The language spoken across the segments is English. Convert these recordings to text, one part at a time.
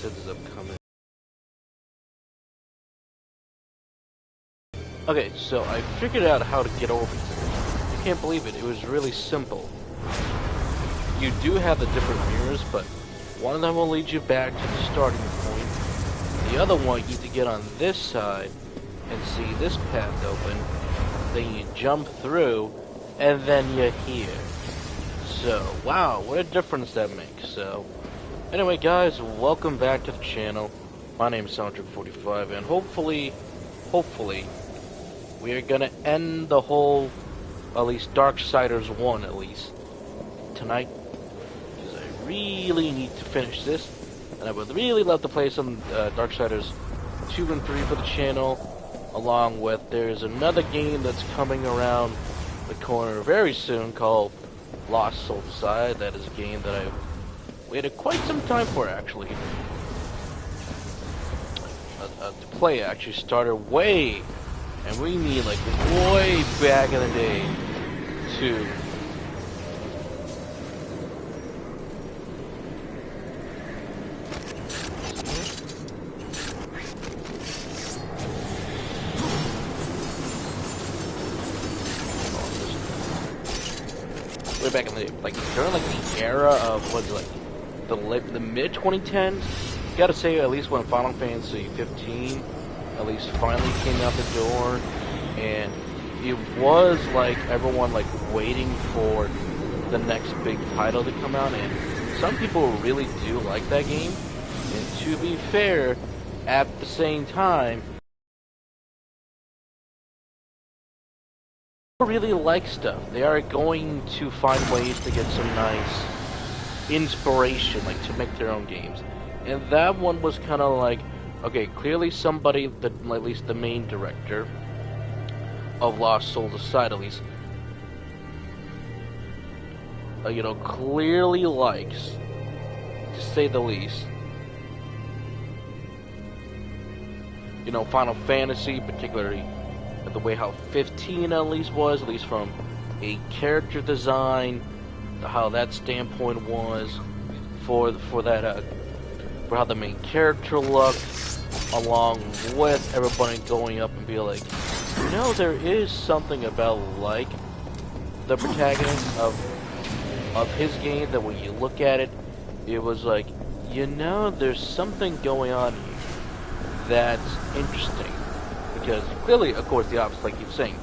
Darksiders is upcoming. Okay, so I figured out how to get over this. You can't believe it. It was really simple. You do have the different mirrors, but one of them will lead you back to the starting point. The other one, you need to get on this side and see this path open. Then you jump through, and then you're here. So, wow, what a difference that makes. So, anyway, guys, welcome back to the channel. My name is Soundtrack45, and hopefully, we are gonna end the whole, at least Darksiders 1, at least, tonight. Because I really need to finish this, and I would really love to play some Darksiders 2 and 3 for the channel. Along with, there's another game that's coming around the corner very soon called Lost Soul Society. That is a game that I've waited quite some time for, actually. To play actually started way, and we mean like way back in the day, to way back in the like during like the era of what's like the mid 2010s. You gotta say, at least when Final Fantasy 15 at least finally came out the door, and it was like everyone like waiting for the next big title to come out, and some people really do like that game. And to be fair, at the same time, really like stuff, they are going to find ways to get some nice inspiration, like to make their own games. And that one was kind of like, okay, clearly somebody, at least the main director of Lost Soul Society, at least, you know, clearly likes, to say the least, you know, Final Fantasy, particularly the way how 15 at least from a character design, how that standpoint was for that for how the main character looked, along with everybody going up and be like, you know, there is something about like the protagonist of his game that when you look at it, it was like, you know, there's something going on here that's interesting. Because clearly, of course, the opposite, like you're saying,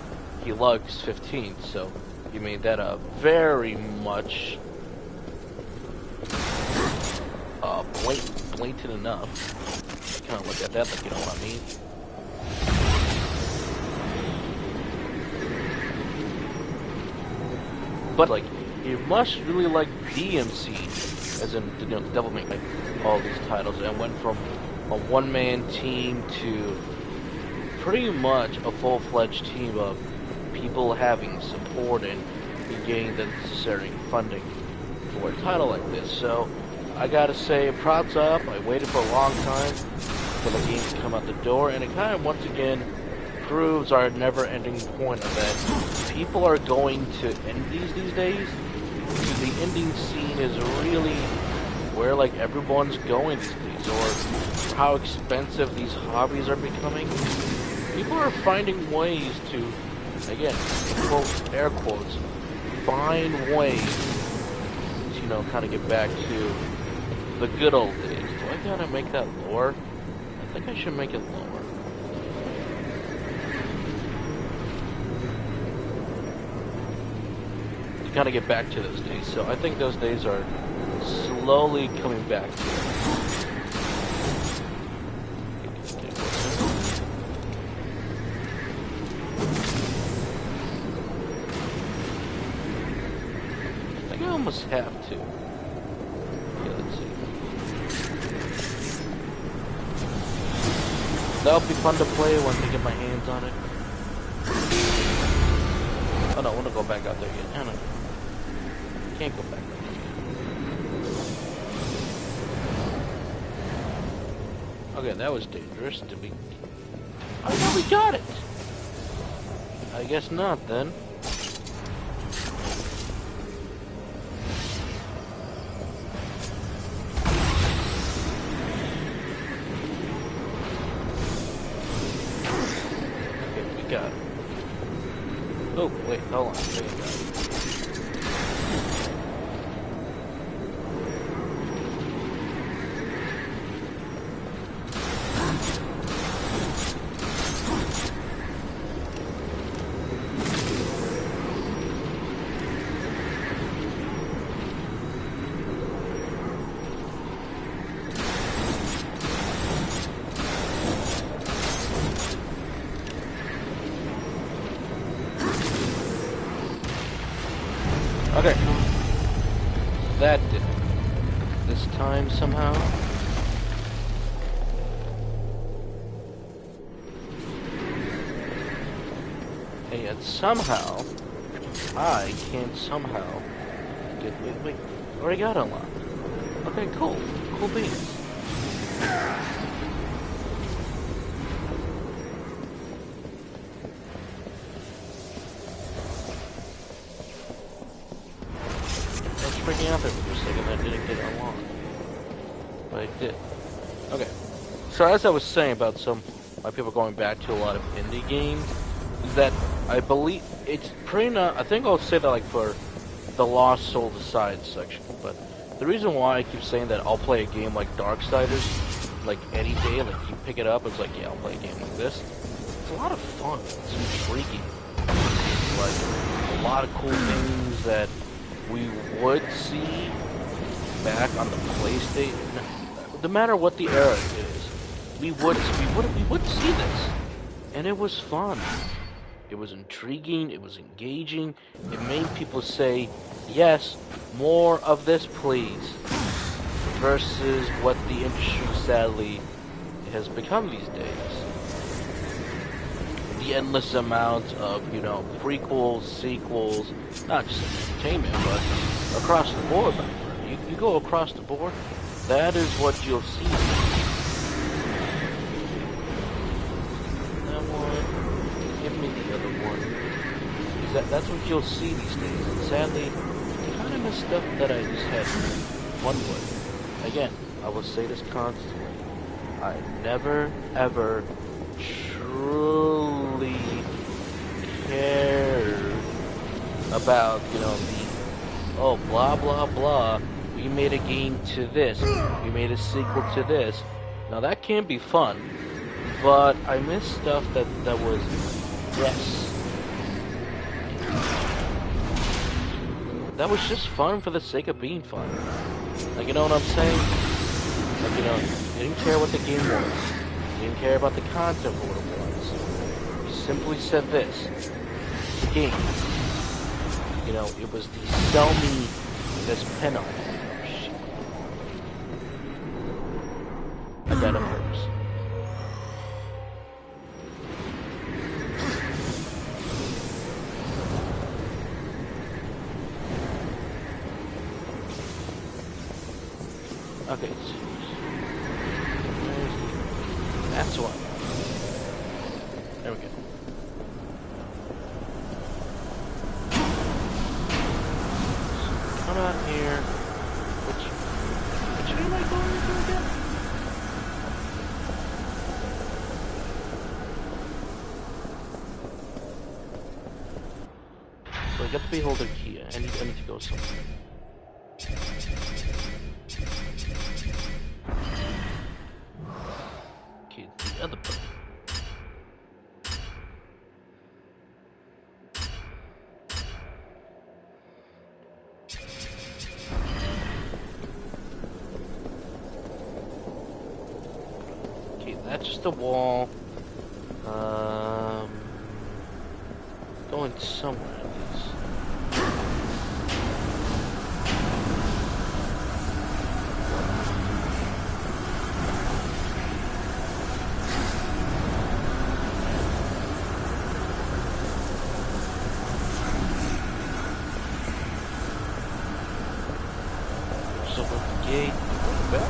he loves 15, so you made that a very much blatant enough. Kind of look at that, like, you know what I mean? But like, you must really like DMC, as in, you know, the Devil May Cry, all these titles, and went from a one-man team to pretty much a full-fledged team of people having support and getting the necessary funding for a title like this. So I gotta say, props up. I waited for a long time for the game to come out the door, and it kind of once again proves our never-ending point of that people are going to indies these days. Because the indie scene is really where like everyone's going these days, or how expensive these hobbies are becoming. People are finding ways to, again, in quotes, air quotes, find ways to, you know, kind of get back to the good old days. Do I gotta make that lower? I think I should make it lower. To kind of get back to those days. So I think those days are slowly coming back to it. I almost have to. Okay, let's see. That'll be fun to play once I get my hands on it. Oh no, I want to go back out there again. No. Can't go back out there. Okay, that was dangerous. Did we... Oh no, we got it! I guess not then. Hold on, there you go. Okay. That did it. This time somehow. And yet somehow, I can't somehow get... Wait, already got unlocked. Okay, cool. Cool beans. Freaking out there for a second, I didn't get it unlocked. But I did. Okay. So as I was saying about my people going back to a lot of indie games, is that I believe it's pretty not, I think I'll say that like for the Lost Soul Decide section, but the reason why I keep saying that I'll play a game like Darksiders, like any day, like you pick it up, it's like, yeah, I'll play a game like this. It's a lot of fun. It's intriguing. Like, a lot of cool things that we would see back on the PlayStation. No matter what the era it is, we would see this, and it was fun. It was intriguing. It was engaging. It made people say, "Yes, more of this, please." Versus what the industry sadly has become these days. The endless amount of, prequels, sequels, not just entertainment, but across the board. You go across the board, that is what you'll see. That one, give me the other one. That's what you'll see these days. And sadly, the kind of stuff that I just had fun with. Again, I will say this constantly. I never, ever truly cared about, blah, blah, blah. We made a game to this. We made a sequel to this. Now that can be fun, but I miss stuff that was, yes. That was just fun for the sake of being fun. Like, you know what I'm saying? Like, you didn't care what the game was. You didn't care about the content for what it was. You simply said this. Game. It was the sell me this pinup. Oh, shit. I got it first. Okay, that's one. There we go. Come out here. Which way am I going to again? So I got the beholder key. I need to go somewhere. The other button. Okay, that's just a wall. Going somewhere at least. Gate. Back.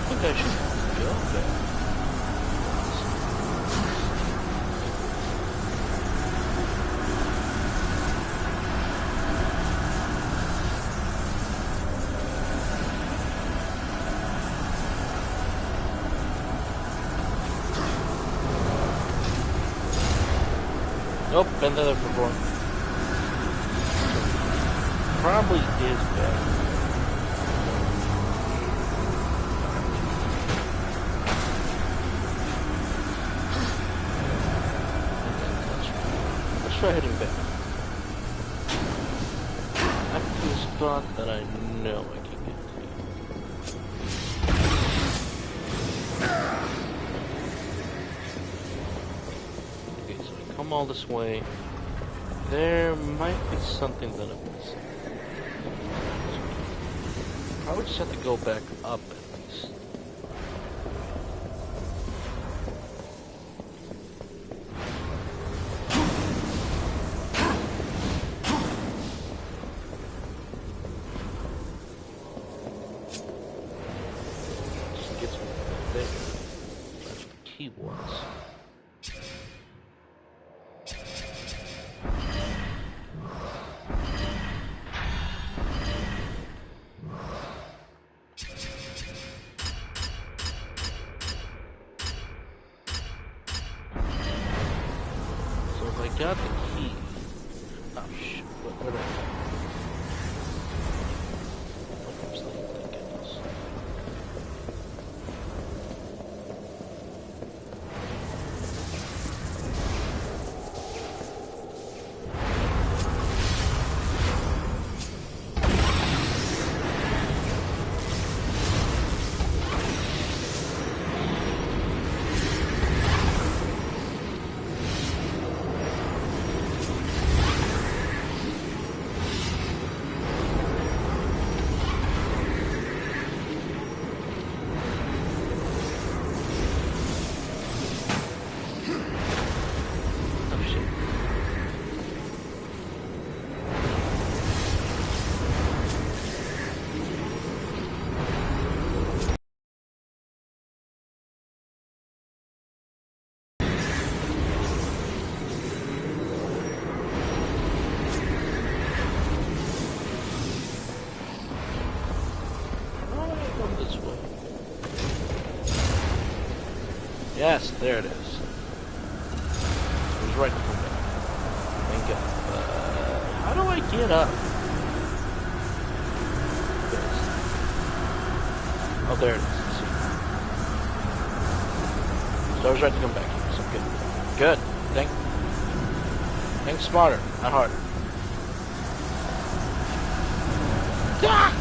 I think I should go there. Nope, been there before. Probably is better. Let's try heading back. Back to a spot that I know I can get to. Okay, so I come all this way. There might be something that I'm missing. Probably just have to go back up at least. Just gets me there. That's what the key was. Got the key. Oh shit, where did I go? What was the goodness? Yes, there it is. It was right before that. Thank God. How do I get up? Oh, there it is. Let's see. So I was right to come back here, so good. Good. Think smarter, not harder. Ah!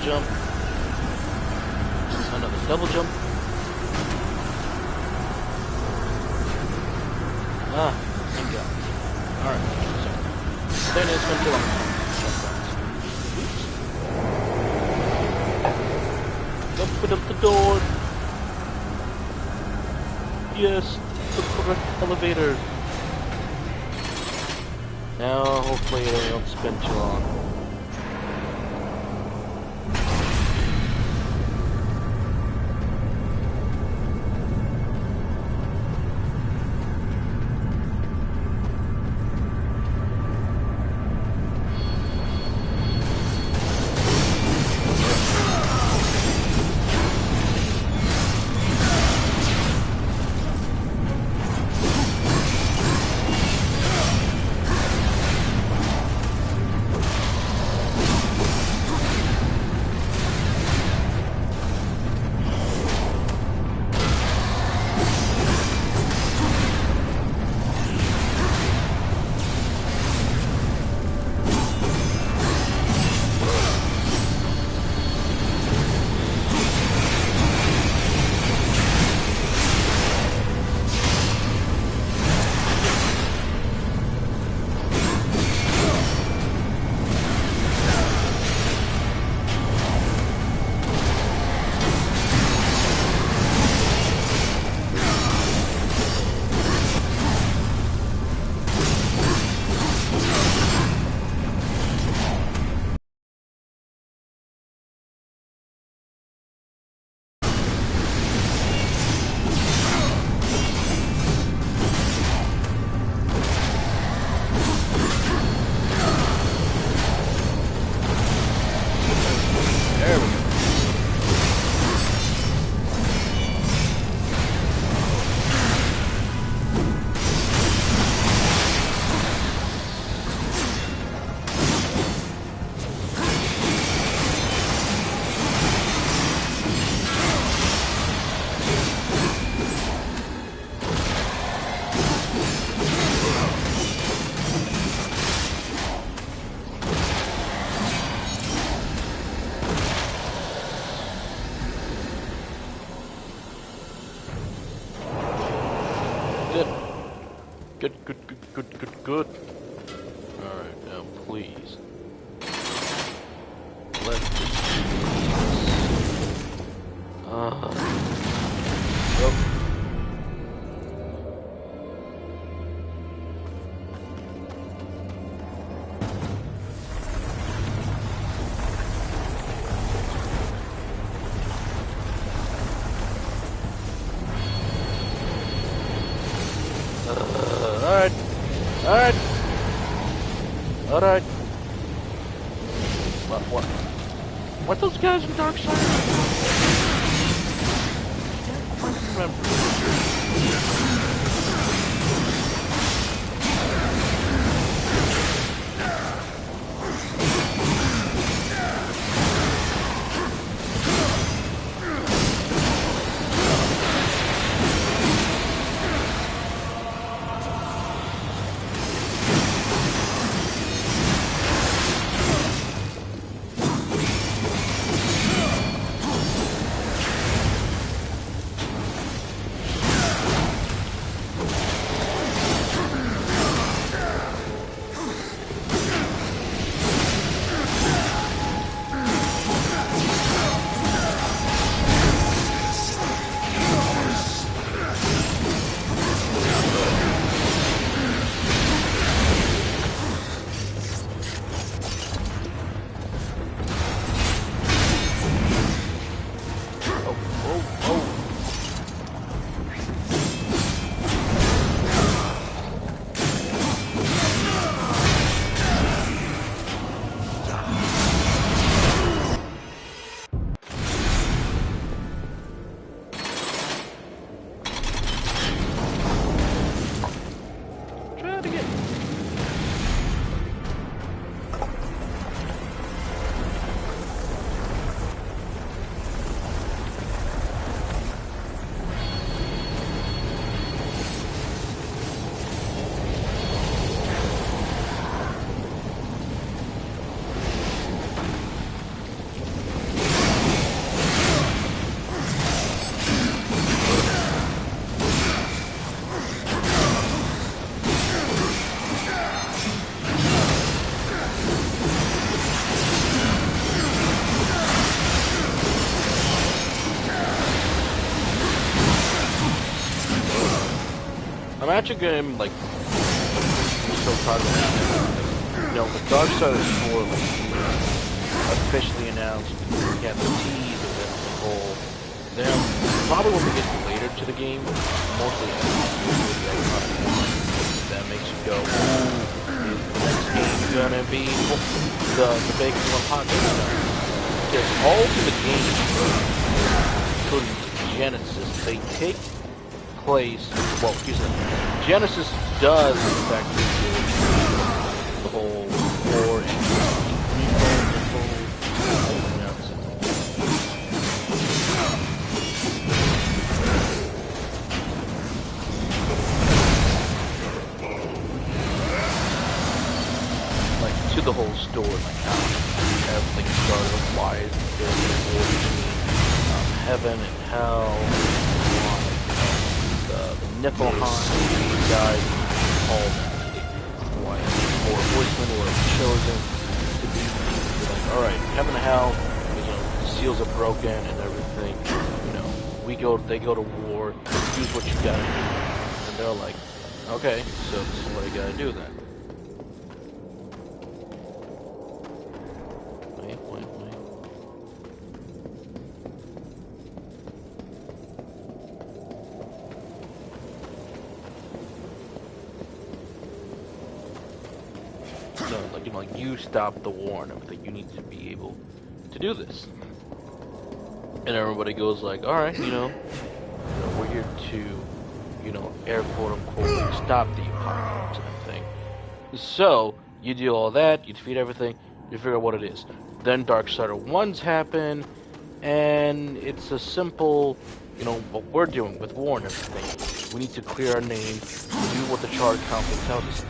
Jump. Another double jump. Ah, thank God. Alright, so then it's been too long. Open up the door. Yes, the correct elevator. Now, hopefully they don't spin too long. Good. Alright, now please. Let's just Alright. What those guys in Darksiders? I can't remember. I'm actually getting like so proud of that. You know, the Darksiders 4 officially announced, we had the tease and then the whole. Then probably when we get later to the game, mostly that makes you go, is the next game gonna be the big one hot stuff? Because all of the games, including Genesis, they take place, well, excuse me, Genesis does in fact include the whole war and like to the whole story, like how everything started with why there was a war between heaven and hell. The Niflheim guys, all that. Why four horsemen were chosen to be like, alright, heaven and hell, you know, the seals are broken and everything, you know, they go to war, use what you gotta do. And they're like, okay, so this is what I gotta do then. Wait. Like you stop the war and everything, you need to be able to do this. And everybody goes like, alright, we're here to, air quote unquote, stop the apocalypse and everything. So, you do all that, you defeat everything, you figure out what it is. Then Darksiders 1's happen, and it's a simple, what we're doing with war and everything. We need to clear our name, do what the Charter Council tells us.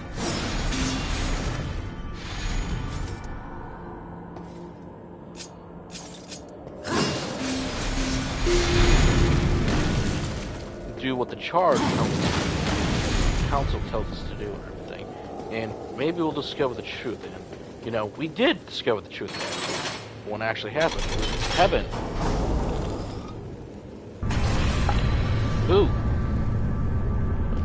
Do what the charge comes. council tells us to do and everything. And maybe we'll discover the truth. And, you know, we did discover the truth when it actually happened. It was heaven. Ooh.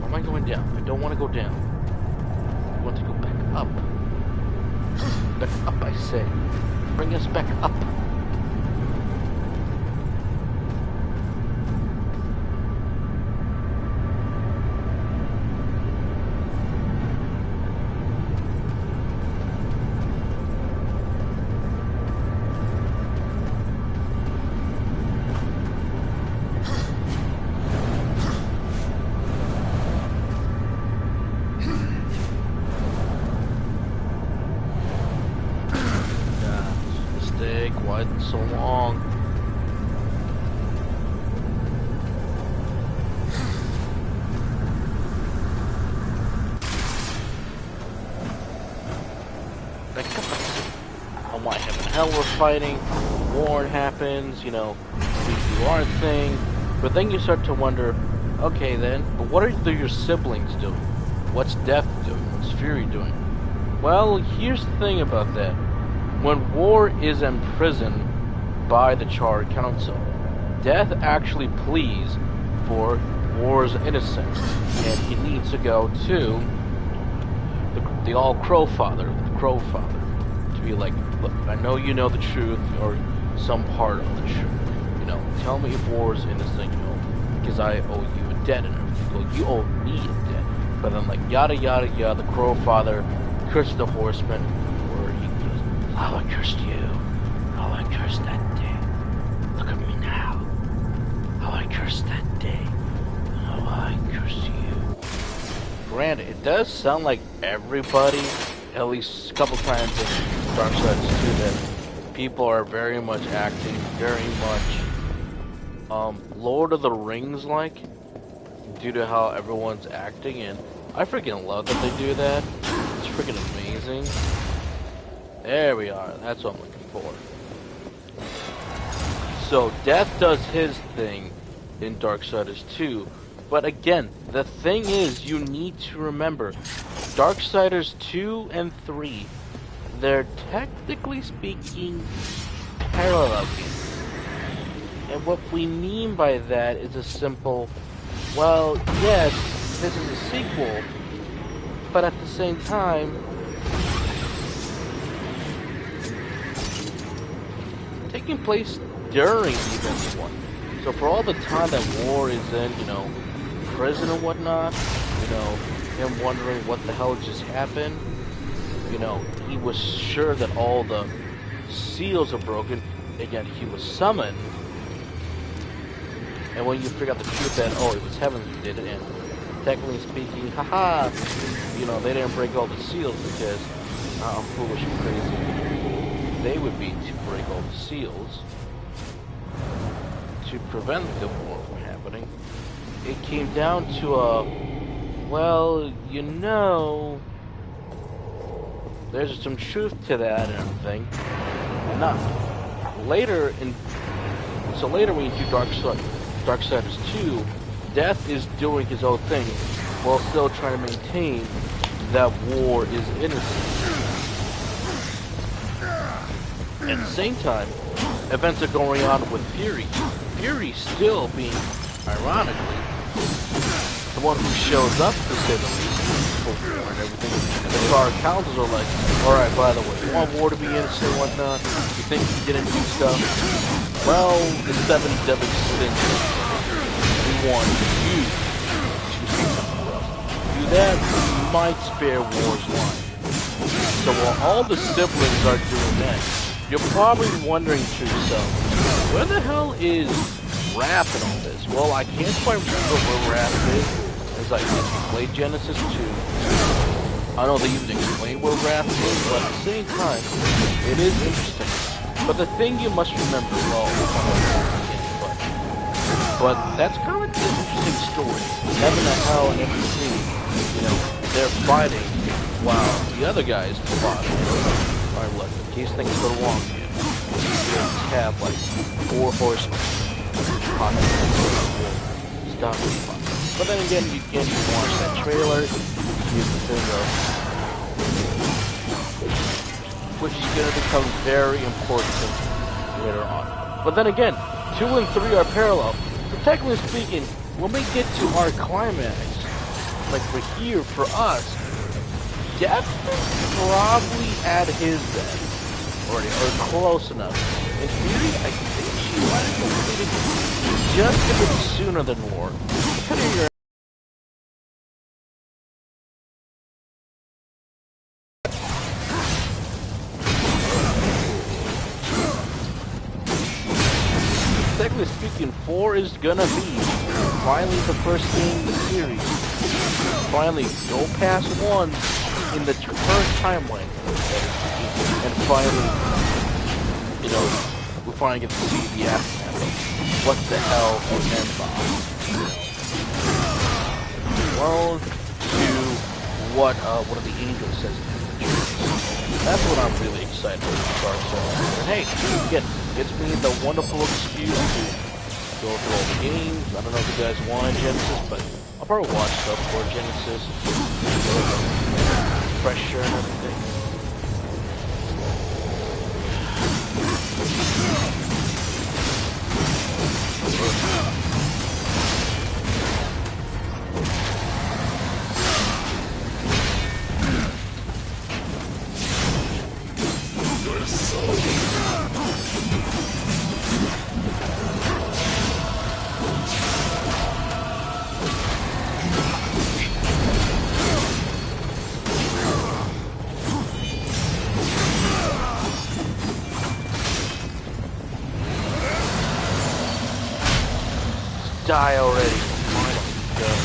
Why am I going down? I don't want to go down. I want to go back up. Back up, I say. Bring us back up. So long. Oh my heaven, hell, we're fighting. War happens, you know, we do our thing. But then you start to wonder, okay then, but what are your siblings doing? What's Death doing? What's Fury doing? Well, here's the thing about that. When War is imprisoned by the Charred Council, Death actually pleads for War's innocence, and he needs to go to the All-Crow Father, to be like, look, I know you know the truth, or some part of the truth. You know, tell me if War's innocent, you know, because I owe you a debt and everything. Well, you owe me a debt. But then, like, yada yada yada, the Crow Father curses the Horseman, where he goes, oh, I cursed you. Oh, I cursed that day. Look at me now. Oh, I cursed that day. Oh, I curse you. Granted, it does sound like everybody, at least a couple times in Darksiders 2, that people are very much acting very much Lord of the Rings like, due to how everyone's acting, and I freaking love that they do that. It's freaking amazing. There we are. That's what I'm looking for. So Death does his thing in Darksiders 2, but again, the thing is, you need to remember, Darksiders 2 and 3, they're technically speaking parallel games. And what we mean by that is a simple, well, yes, this is a sequel, but at the same time, taking place during Event 1. So for all the time that War is in, you know, prison and whatnot, you know, him wondering what the hell just happened, you know, he was sure that all the seals are broken, and yet he was summoned. And when you figure out the truth that, oh, it was heaven who did it, and technically speaking, haha, you know, they didn't break all the seals because I'm foolish and crazy. They would be to break all the seals to prevent the war from happening. It came down to a, well, you know, there's some truth to that and everything. And not later so later when you do Darksiders 2, Death is doing his own thing while still trying to maintain that War is innocent. At the same time, events are going on with Fury. Fury still being, ironically, the one who shows up to say the least for War and everything. And the Charred Councils are like, alright, by the way, you want War to be innocent and whatnot? You think he didn't do stuff? Well, the 7 deadly sins. We want you to do something for us. Do that, you might spare War's life. So while all the siblings are doing that, you're probably wondering to yourself, where the hell is Wrath in all this? Well, I can't quite remember where Wrath is, as I played Genesis 2. I know they even explain where Wrath is, but at the same time, it is interesting. But the thing you must remember, well, but that's kind of an interesting story. Heaven and hell and everything, you know, they're fighting while the other guys plot. Alright, look, in case things go wrong here, you have like 4 horsemen. Stop me, But then again, you can watch that trailer, use the thing of, which is going to become very important later on. But then again, 2 and 3 are parallel. So technically speaking, when we get to our climax, like for here, for us, Death is probably at his death already, or close enough. In theory, I think she might have completed just a bit sooner than Morton. Depending on your technically speaking, 4 is gonna be finally the first game in the series. Finally, go past 1 in the current timeline, and finally, you know, we finally get to see the aftermath of what the hell was Empire. Well, to what one of the angels says in the dreams. That's what I'm really excited about Darksiders. And hey, again, gives me the wonderful excuse to go through all the games. I don't know if you guys want Genesis, but I'll probably watch stuff for Genesis. Pressure and everything. Die already. My God.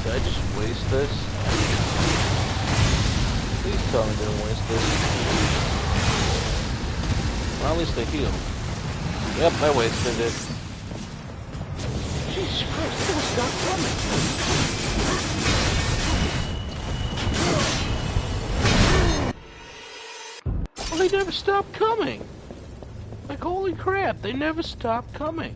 Did I just waste this? Please tell me I didn't waste this. Well, at least they heal. Yep, I wasted it. Jesus Christ, they never stopped coming. Well, they never stopped coming. Like, holy crap, they never stop coming.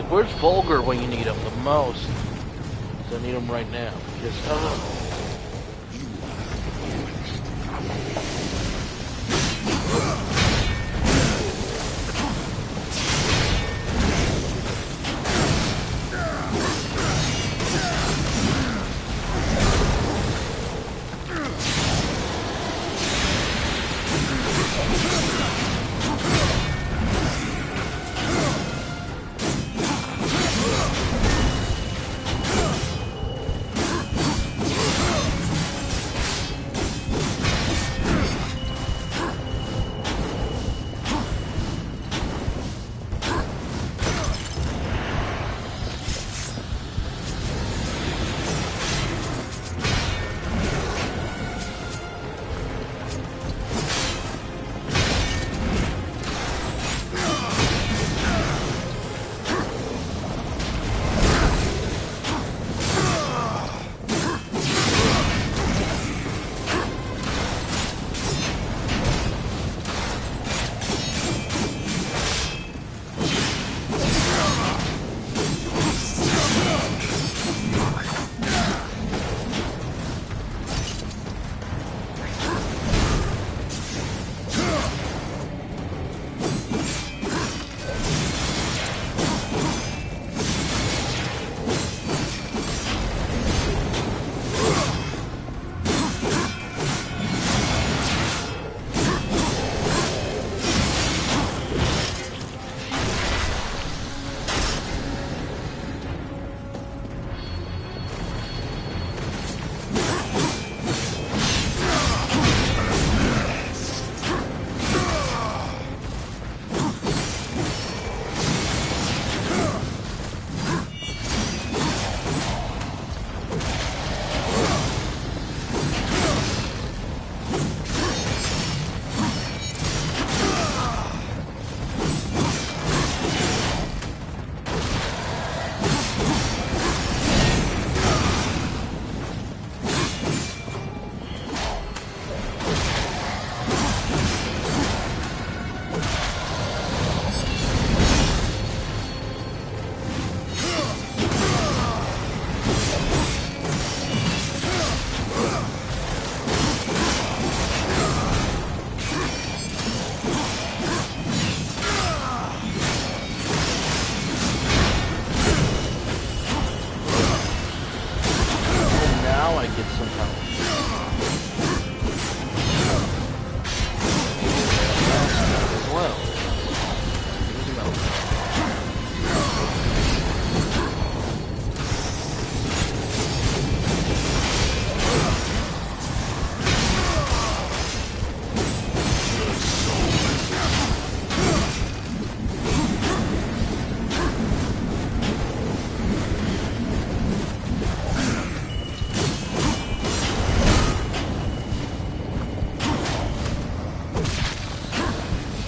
Where's Vulgar when you need him the most? 'Cause I need him right now. Because,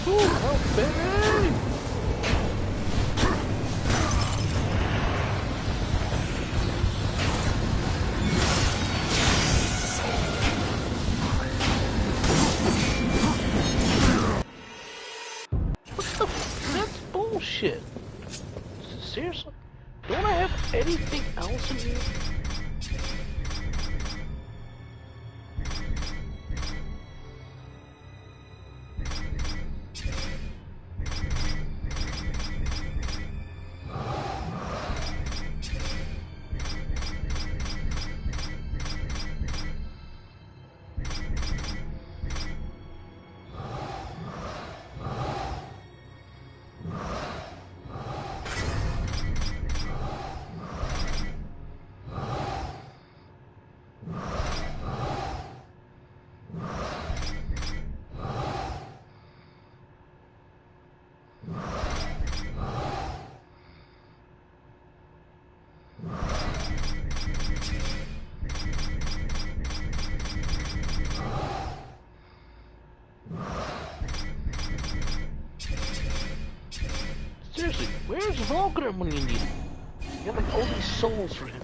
Ooh, help, baby! That's bullshit. Seriously? Don't I have anything else in here? Seriously, where's Vulcan when you need him? You have like all these souls for him.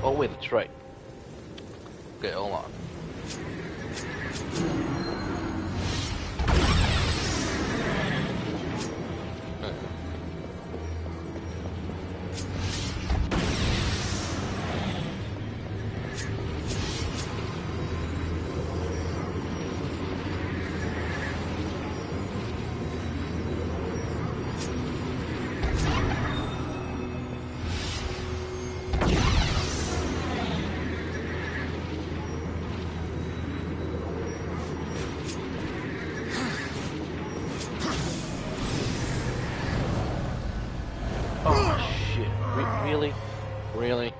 Oh wait, that's right. Okay, hold on. Really?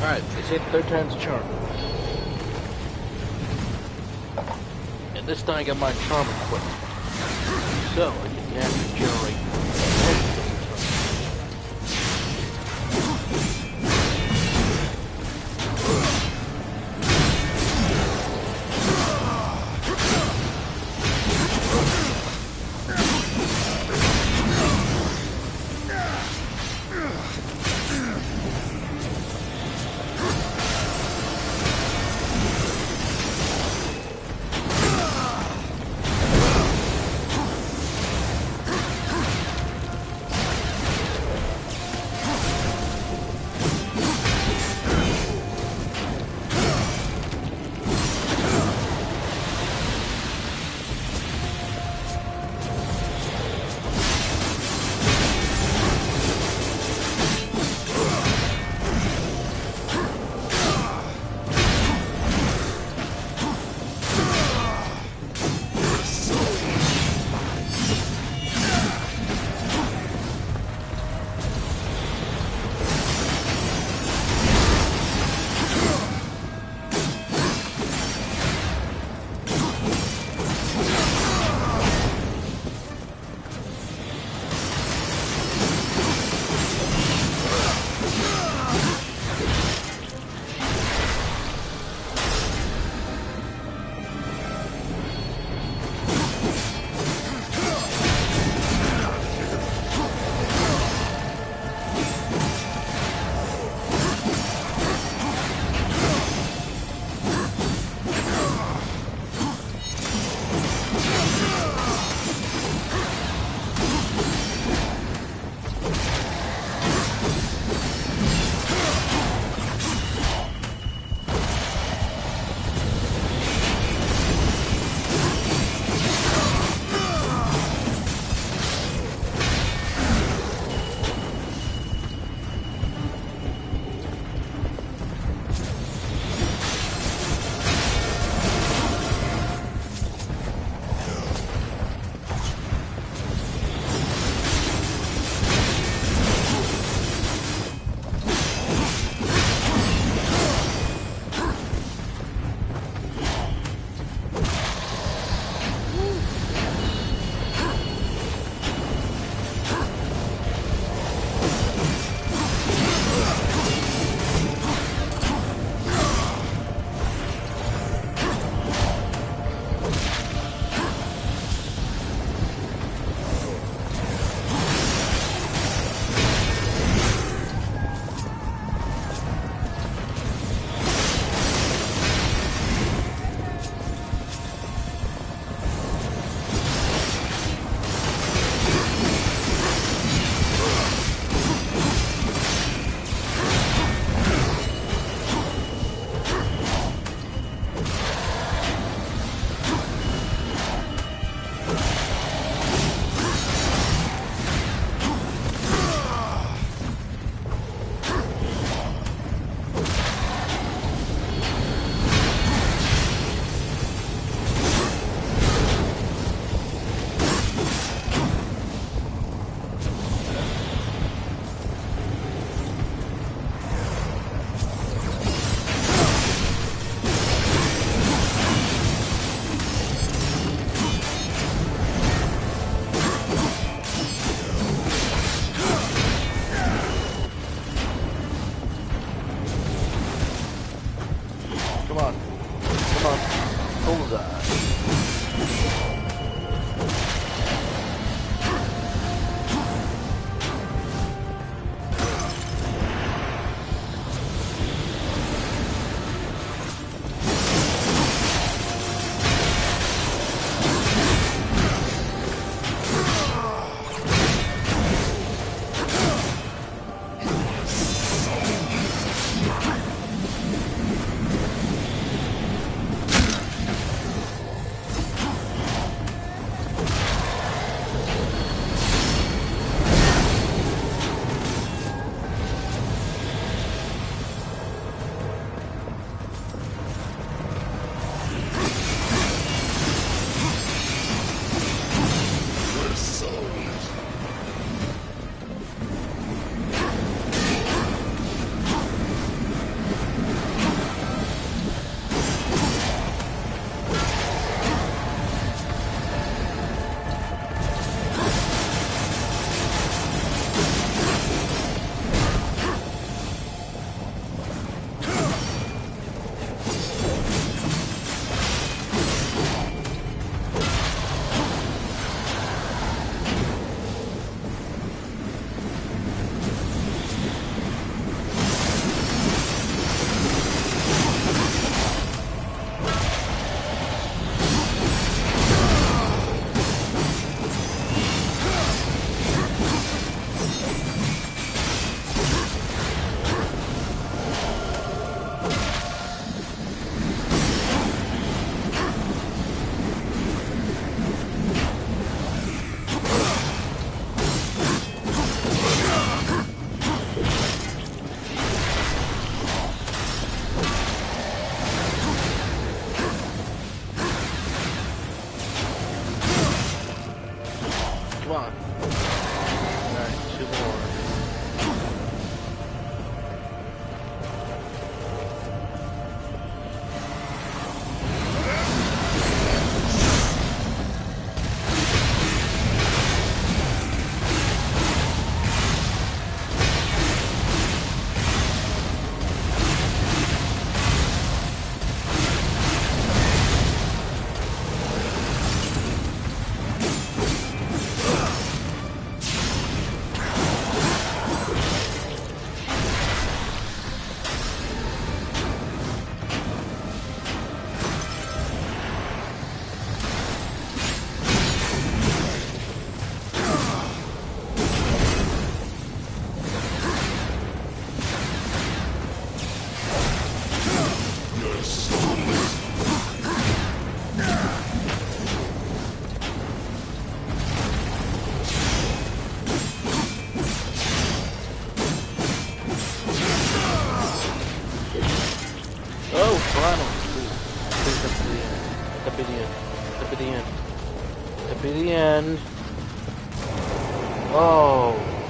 Alright, they say the third time's a charm. And this time I got my charm equipped. So, I can naturally generate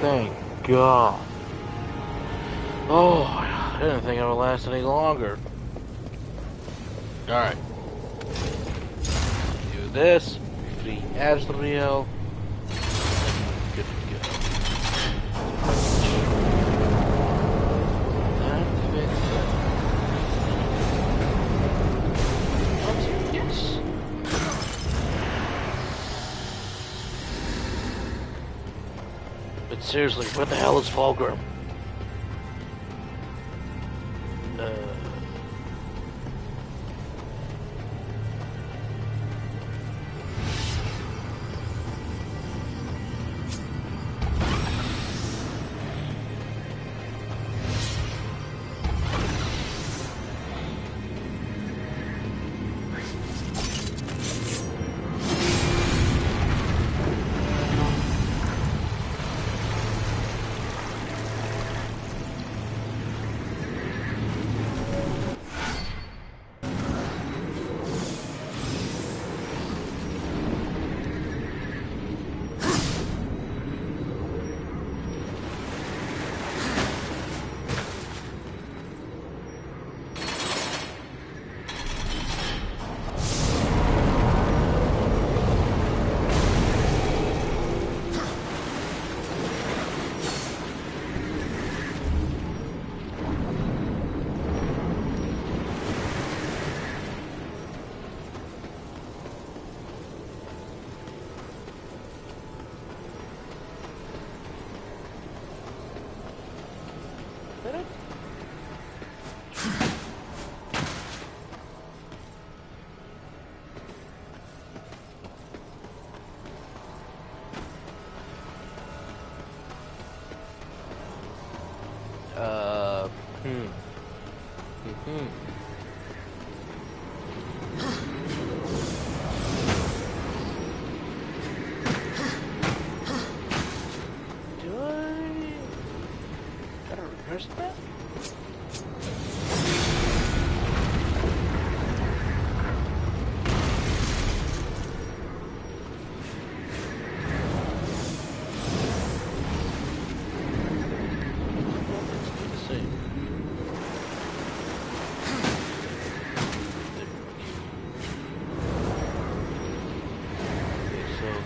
Thank God. Oh, I didn't think it would last any longer. Alright. Do this. Free Asriel. Good to go. Activate that. Yes. But seriously, what the hell is Fulgrim?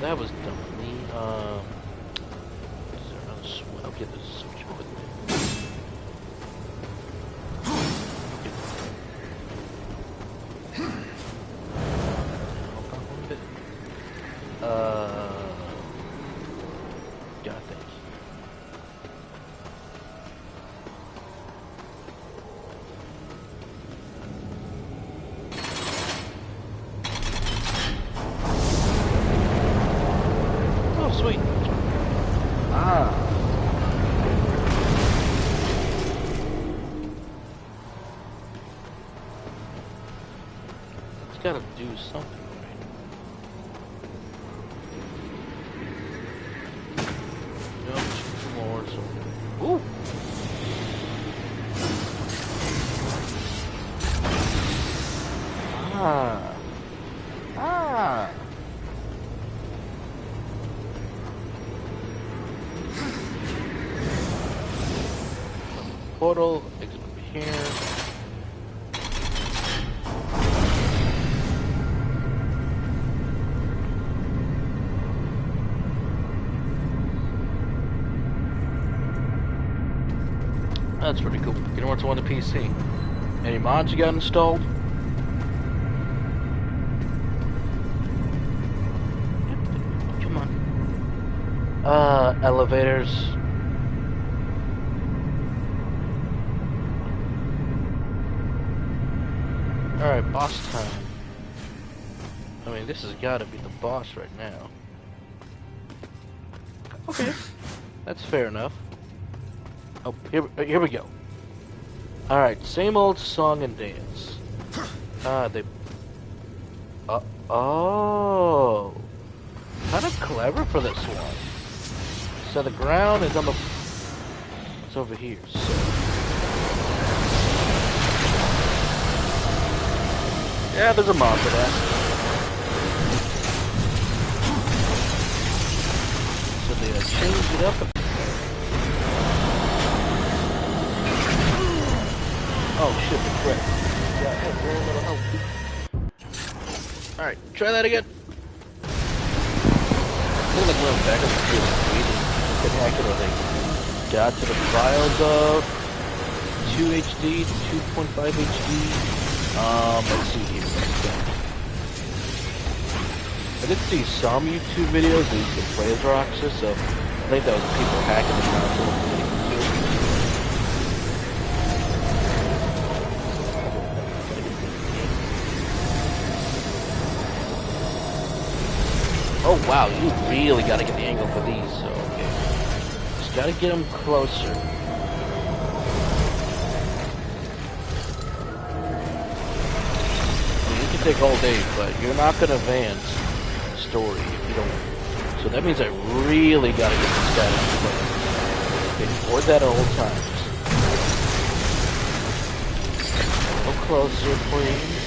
That was dumb of me. Is there another switch? Okay, there's a switch over there. God, thanks. Sweet. It's gotta do something, right? Nope, two more. Ooh! Portal, exit from here. That's pretty cool. Getting more to on the PC. Any mods you got installed? Come on. Elevators. Alright, boss time. I mean, this has got to be the boss right now. Okay, that's fair enough. Oh, here we go. Alright, same old song and dance. Oh. Kind of clever for this one. So the ground is on the... It's over here, so... Yeah, there's a mod for that. So they changed it up a bit. Oh shit, the crit. Yeah, hey, very little help. Alright, try that again. Look like we're back on the field. Spectacularly. Got to the files of 2 HD to 2.5 HD. Let's see here. I did see some YouTube videos that you could play as Roxas, so I think that was people hacking the console. Oh wow, you really gotta get the angle for these, so okay. Just gotta get them closer. I mean, you can take all day, but you're not gonna advance the story if you don't. So that means I really gotta get this guy on close. Okay, avoid that at all times. A little closer, please.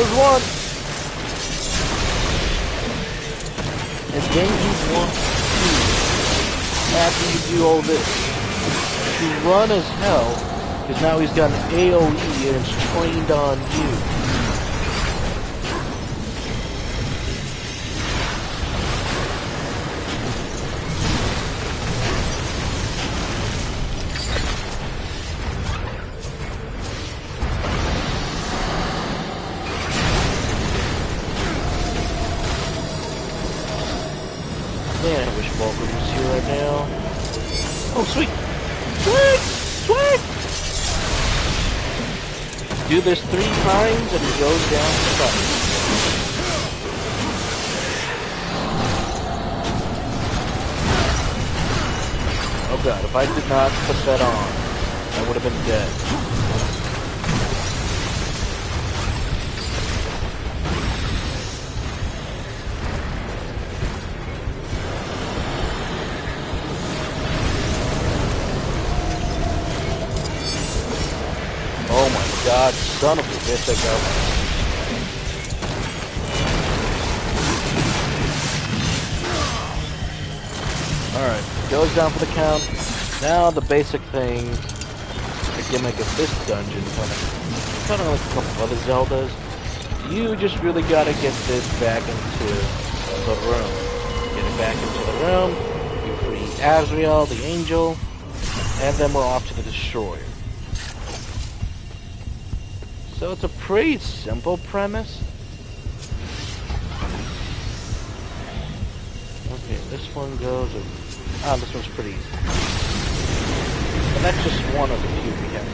There's one. And then you want to, after you do all this, to run as hell, because now he's got an AoE and it's trained on you. Man, I wish Walker was here right now. Oh, sweet! Sweet! Sweet! Do this 3 times and he goes down the bottom. Oh god, if I did not put that on, I would have been dead. Oh my god, son of a bitch, I got one. Alright, goes down for the count. Now the basic thing, the gimmick of this dungeon, kind of like a couple other Zeldas, you just really gotta get this back into the room. Get it back into the room, you free Azrael, the angel, and then we're off to the destroyer. So it's a pretty simple premise. Okay, this one goes... Ah, this one's pretty easy. And that's just one of the few we have.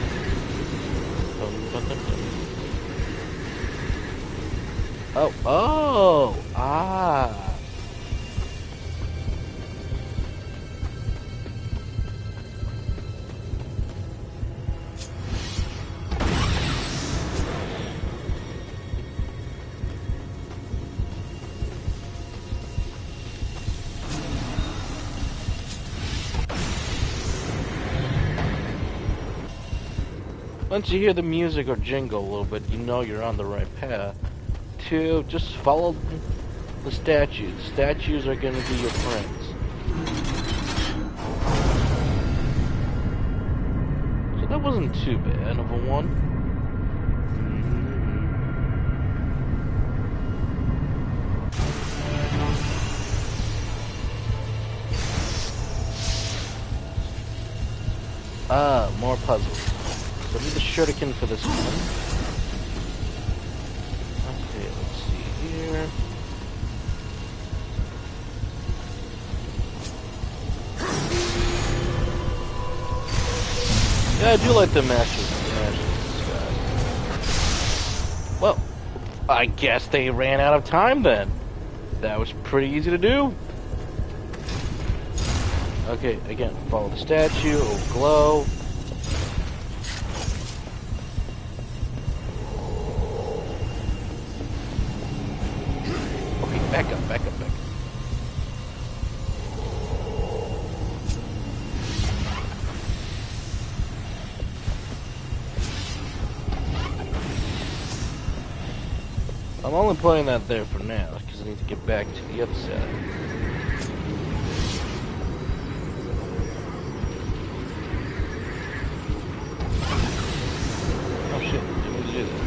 Oh, ah. Once you hear the music or jingle a little bit, you know you're on the right path. 2, just follow the statues. Statues are going to be your friends. So that wasn't too bad of a one. Ah, more puzzles. So need the shuriken for this one. Okay, let's see here. Yeah, I do like the masters guys. Well, I guess they ran out of time then. That was pretty easy to do. Okay, again, follow the statue, it'll glow. Back up, back up, back up. I'm only putting that there for now, because I need to get back to the other side. Oh shit, didn't mean to do that.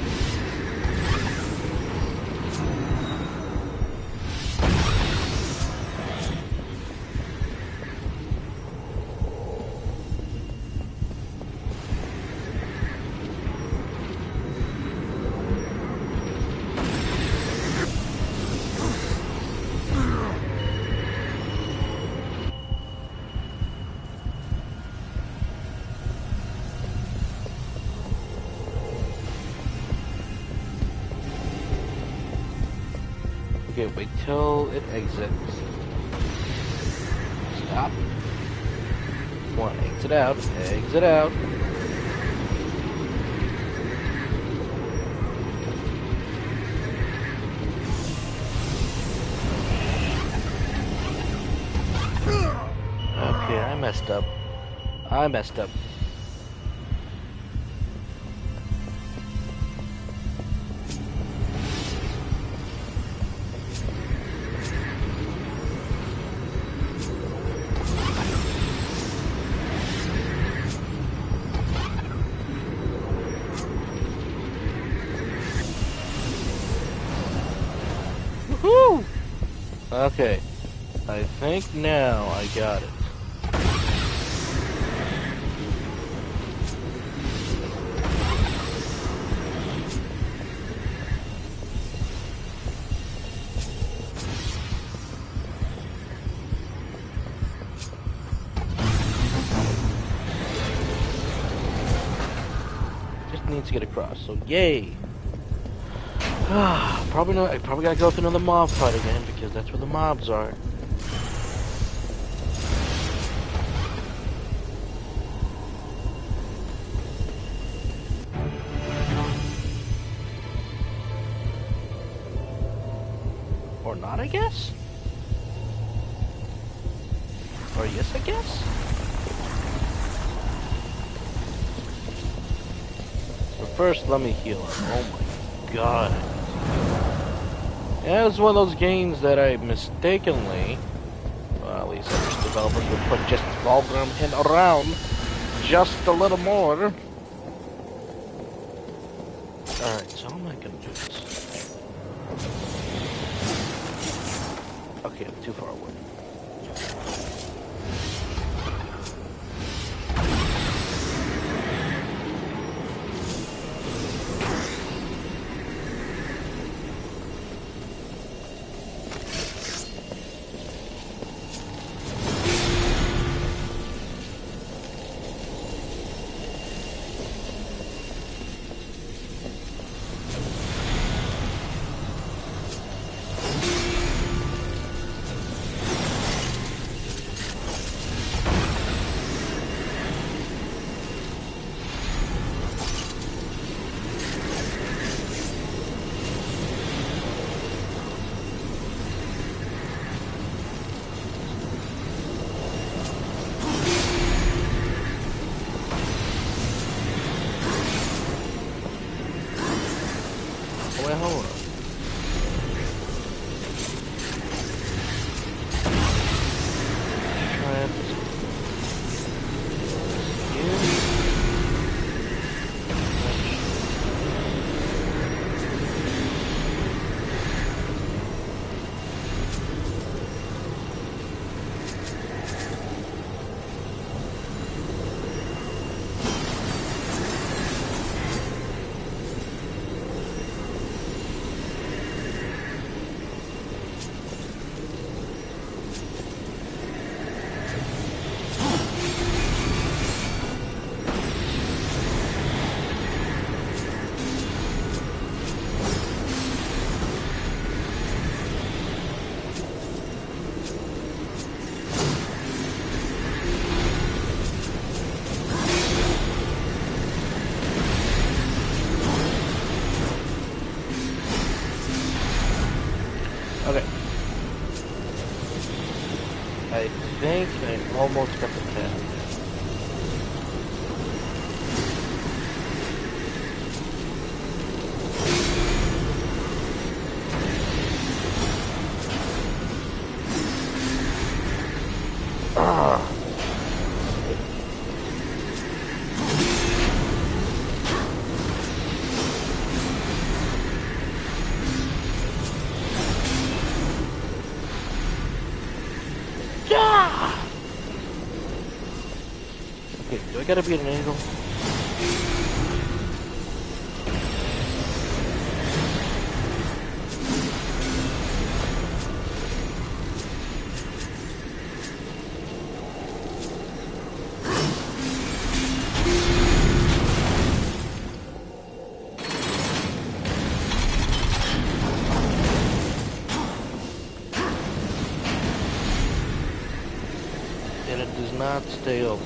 Okay, wait till it exits. Stop. Come on, exit out. Exit out. Okay, I messed up. I messed up. Woohoo! Okay, I think now I got it. Just need to get across, so yay! Probably not. I probably gotta go through another mob fight again because that's where the mobs are. Or not, I guess? Or yes, I guess? But first, let me heal him. Oh my god. Yeah, it's one of those games that I mistakenly, well, at least I wish developers would put just Volgrim in around just a little more. Alright, so how am I gonna do this? Okay, I'm too far away. Hold on. Try it. I think I almost got the path. Wait, do I gotta be at an angle? And it does not stay open.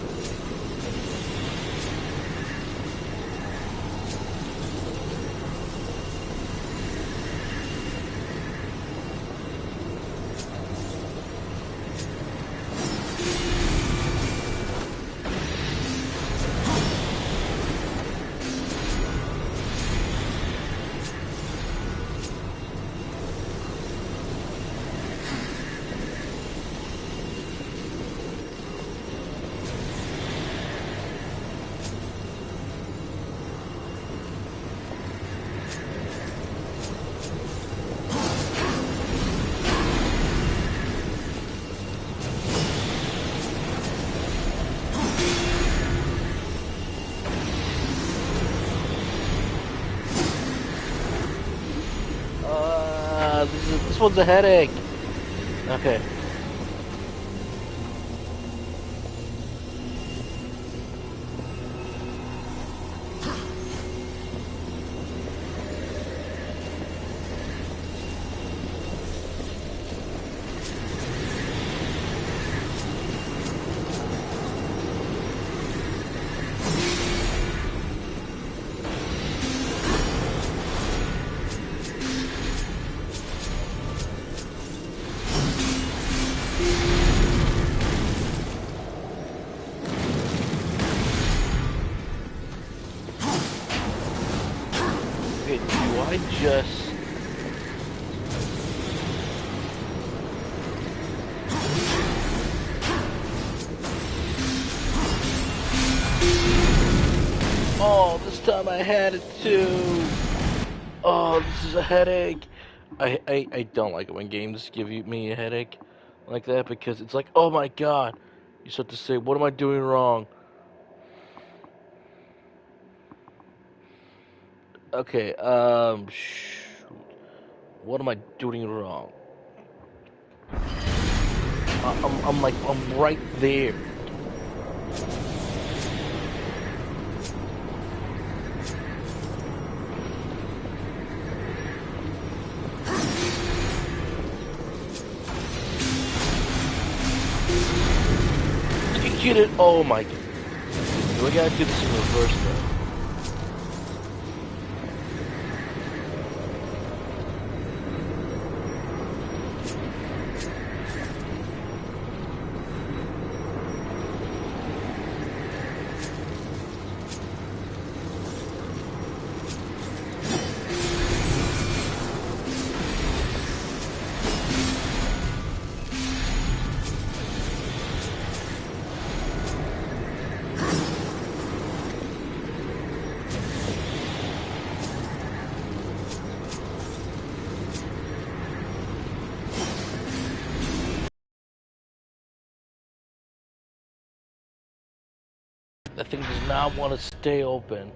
This one's a headache. Okay. Okay, do I just... Oh, this time I had it too. Oh, this is a headache. I don't like it when games give me a headache like that because it's like, oh my god. You start to say, what am I doing wrong? Okay, what am I doing wrong? I'm right there. Get it? Oh my god. Do I gotta do this in reverse though? That thing does not want to stay open.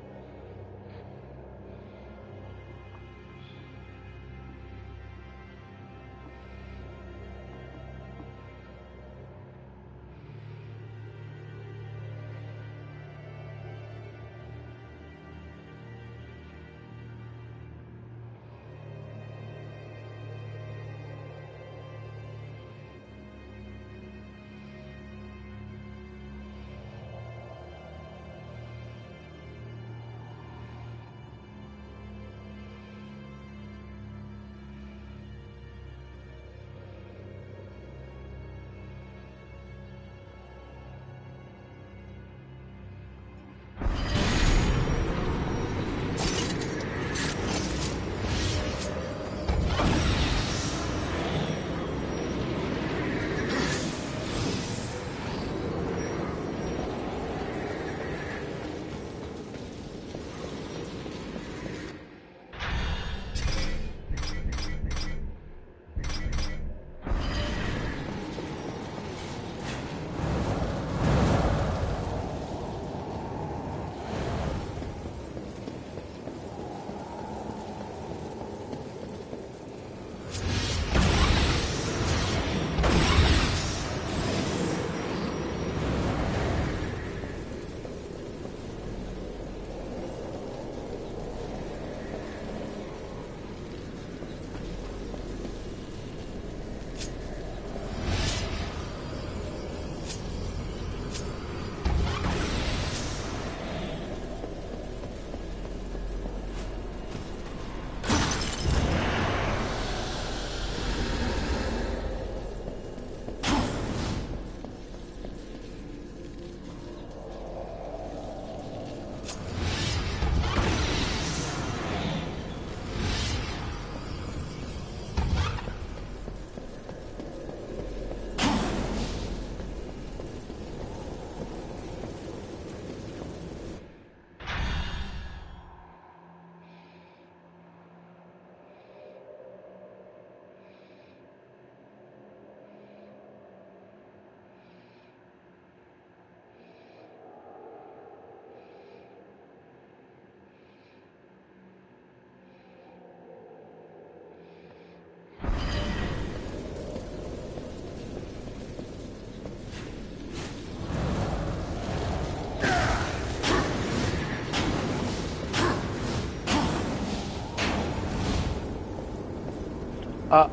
Uh.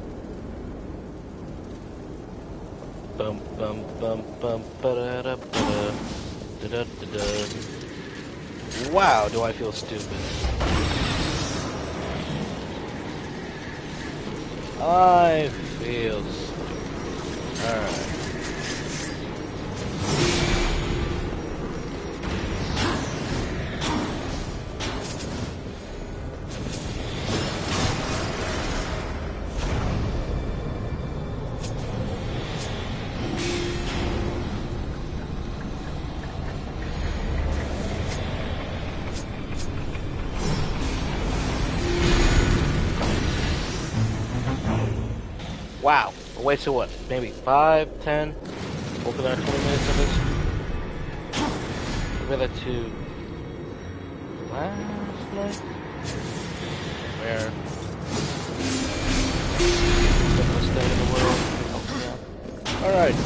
Bum bum bum bum ba da da da da da da da. Wow, do I feel stupid. I feel stupid. Alright. Wow. Wait, so what? Maybe 5, 10? Over there 20 minutes of this? Compare that to last night? Where? Simplest thing in the world. Oh, yeah. Alright.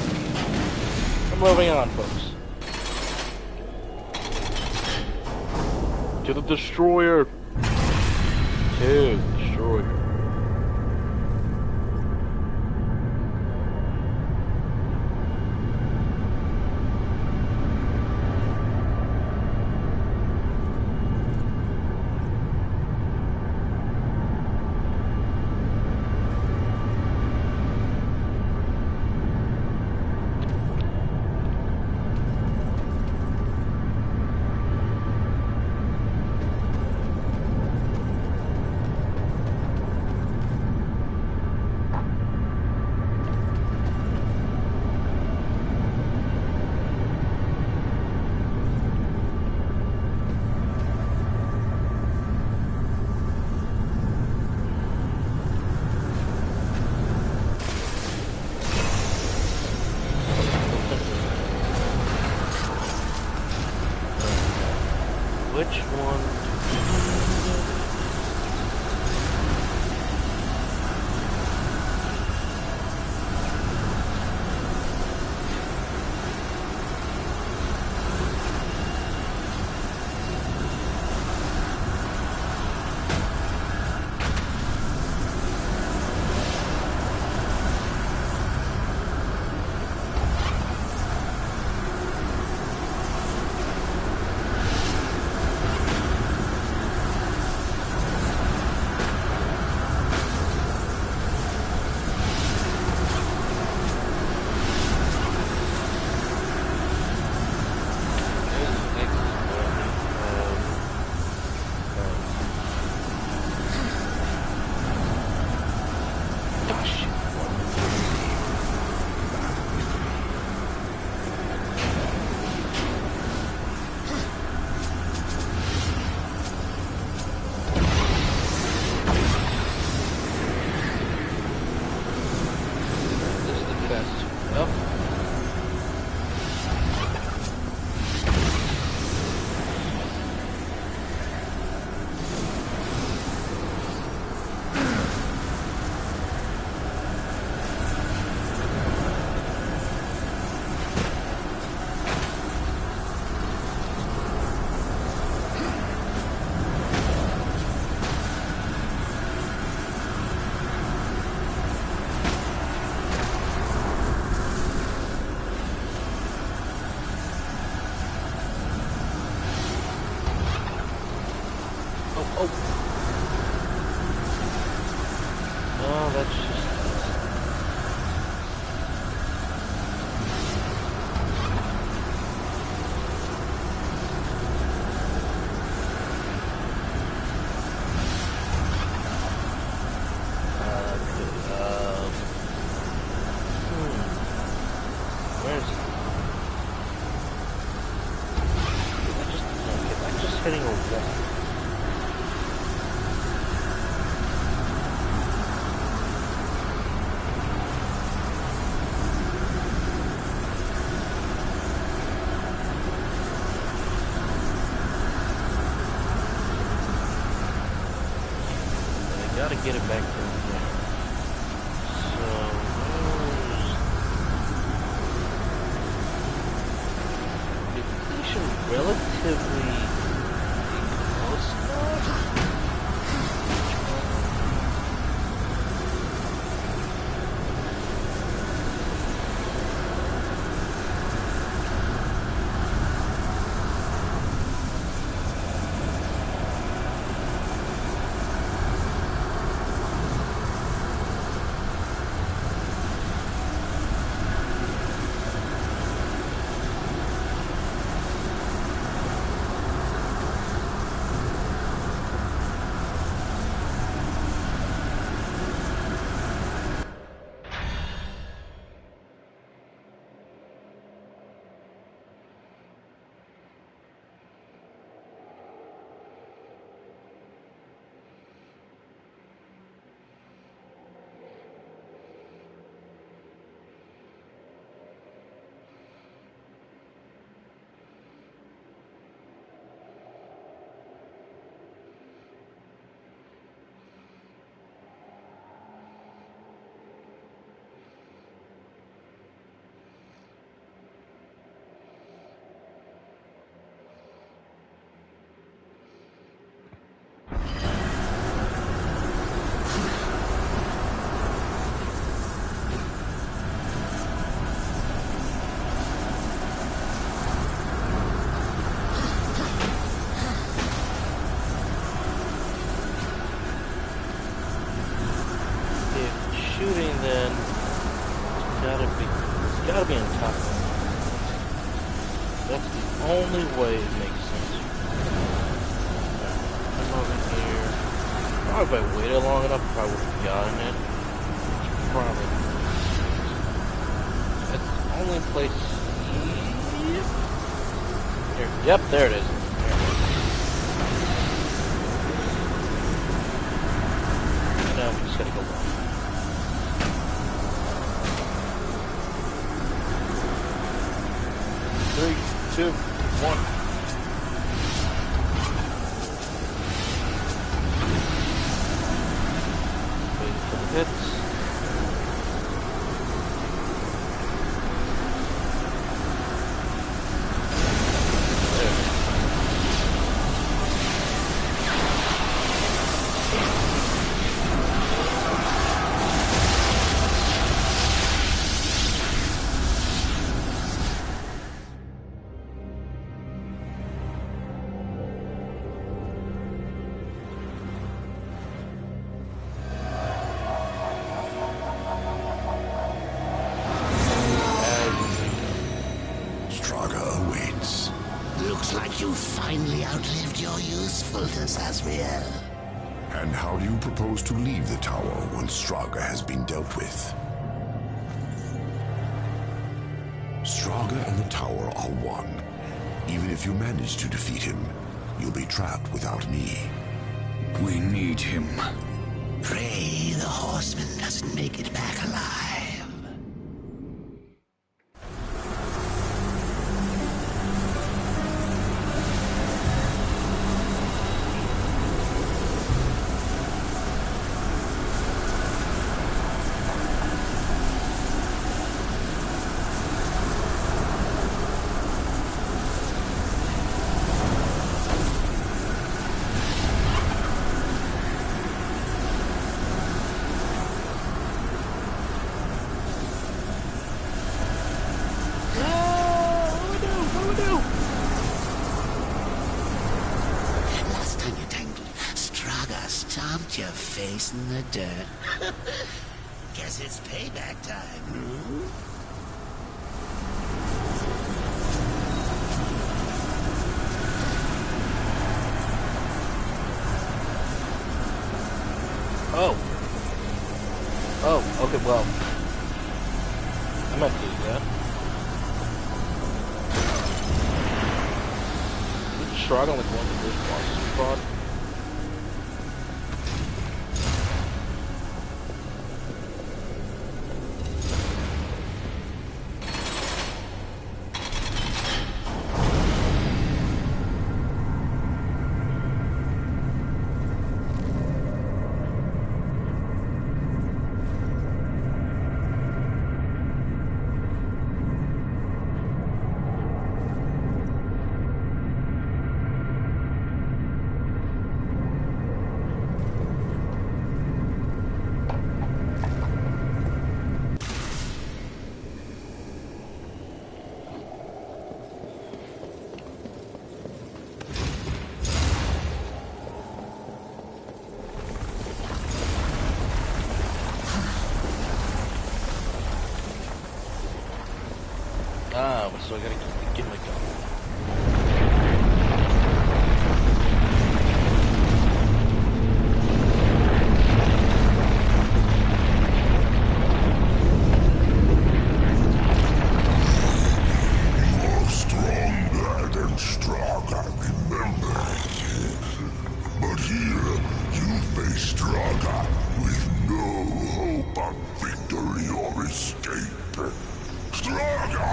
I'm moving on, folks. To the destroyer! To the destroyer. Which one? Hitting a wall. I gotta get it back from there. So, depletion relatively. only way it makes sense. Come over here. Probably if I waited long enough, I probably would have gotten it. Probably. It's the only place. Here. Yep, there it is. Now we just gotta go long. 3, 2, 1. Waiting for the hits. You finally outlived your usefulness, Asriel. And how do you propose to leave the tower once Straga has been dealt with? Straga and the tower are one. Even if you manage to defeat him, you'll be trapped without me. We need him. Pray the horseman doesn't make it back alive. Your face in the dirt. Guess it's payback time, hmm? Oh, okay, well. I might do that. Did Shrug on like one of the first bosses we fought? So I gotta get my gun. You're stronger than Straga, remember? But here, you face Straga with no hope of victory or escape. Straga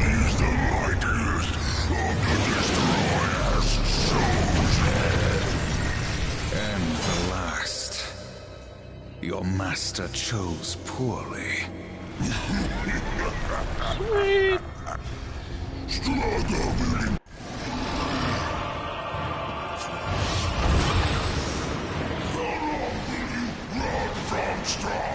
is the mightiest of the destroyers chosen. And the last. Your master chose poorly. Sweet! Straga will... How long will you run from Straga?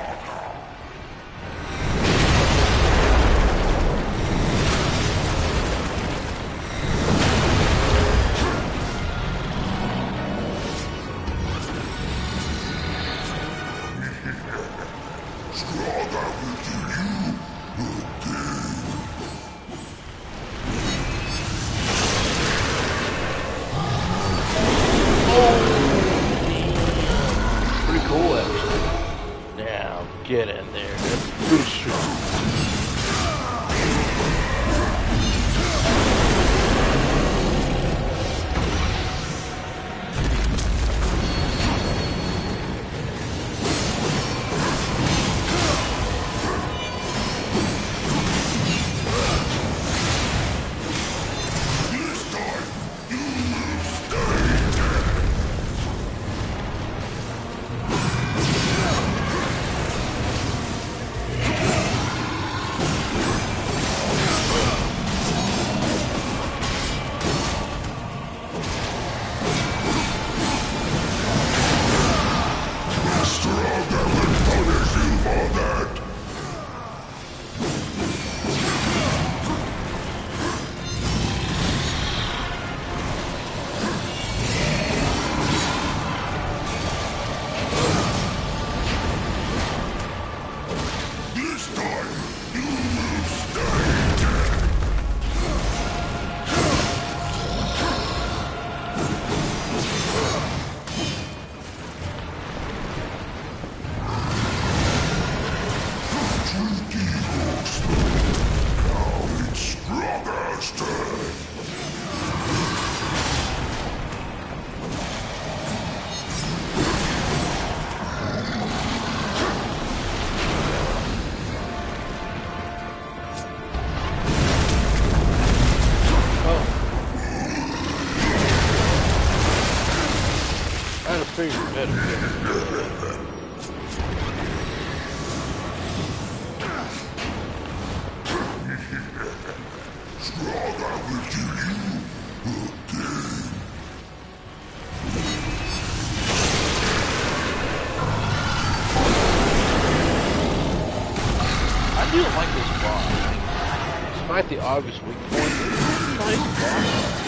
pretty repetitive. I do like this boss. Despite the obvious weak points, it's a nice boss.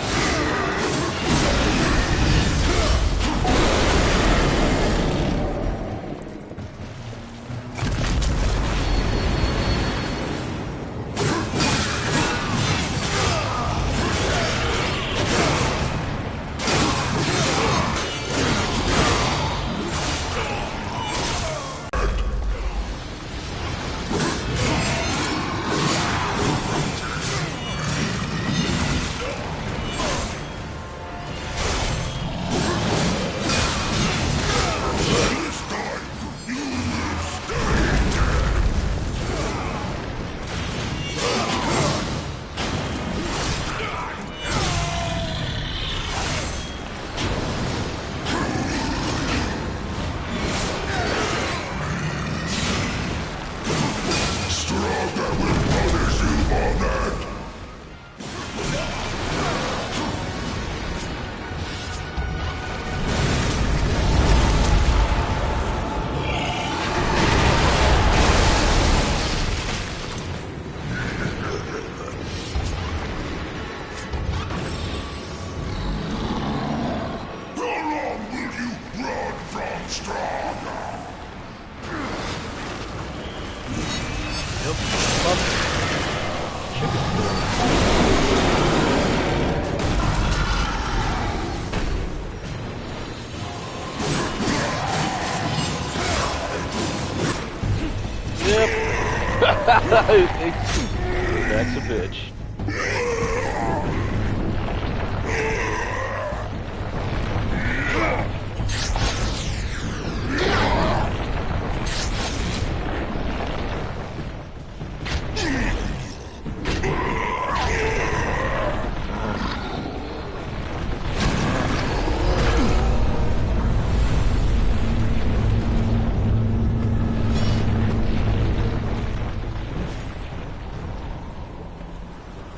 That's a bitch.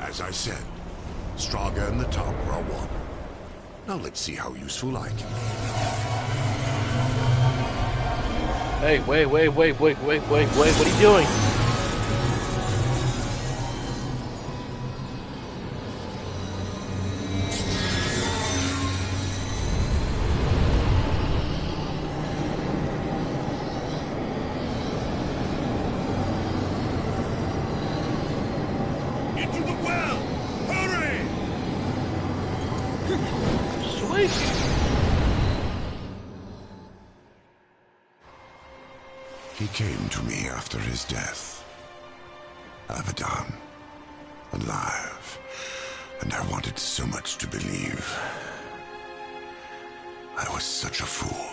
As I said, Straga and the Tower are one. Now let's see how useful I can be. Hey, wait, what are you doing? He came to me after his death. Abaddon, alive, and I wanted so much to believe. I was such a fool.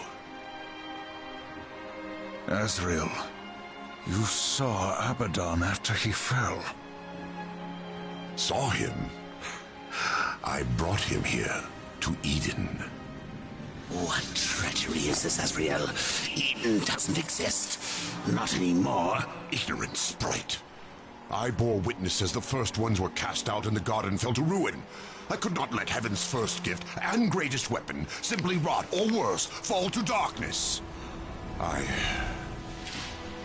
Azrael, you saw Abaddon after he fell. Saw him? I brought him here, to Eden. What treachery is this, Azrael? Eden doesn't exist. Not anymore. Ignorant sprite. I bore witness as the first ones were cast out and the garden fell to ruin. I could not let heaven's first gift and greatest weapon simply rot, or worse, fall to darkness. I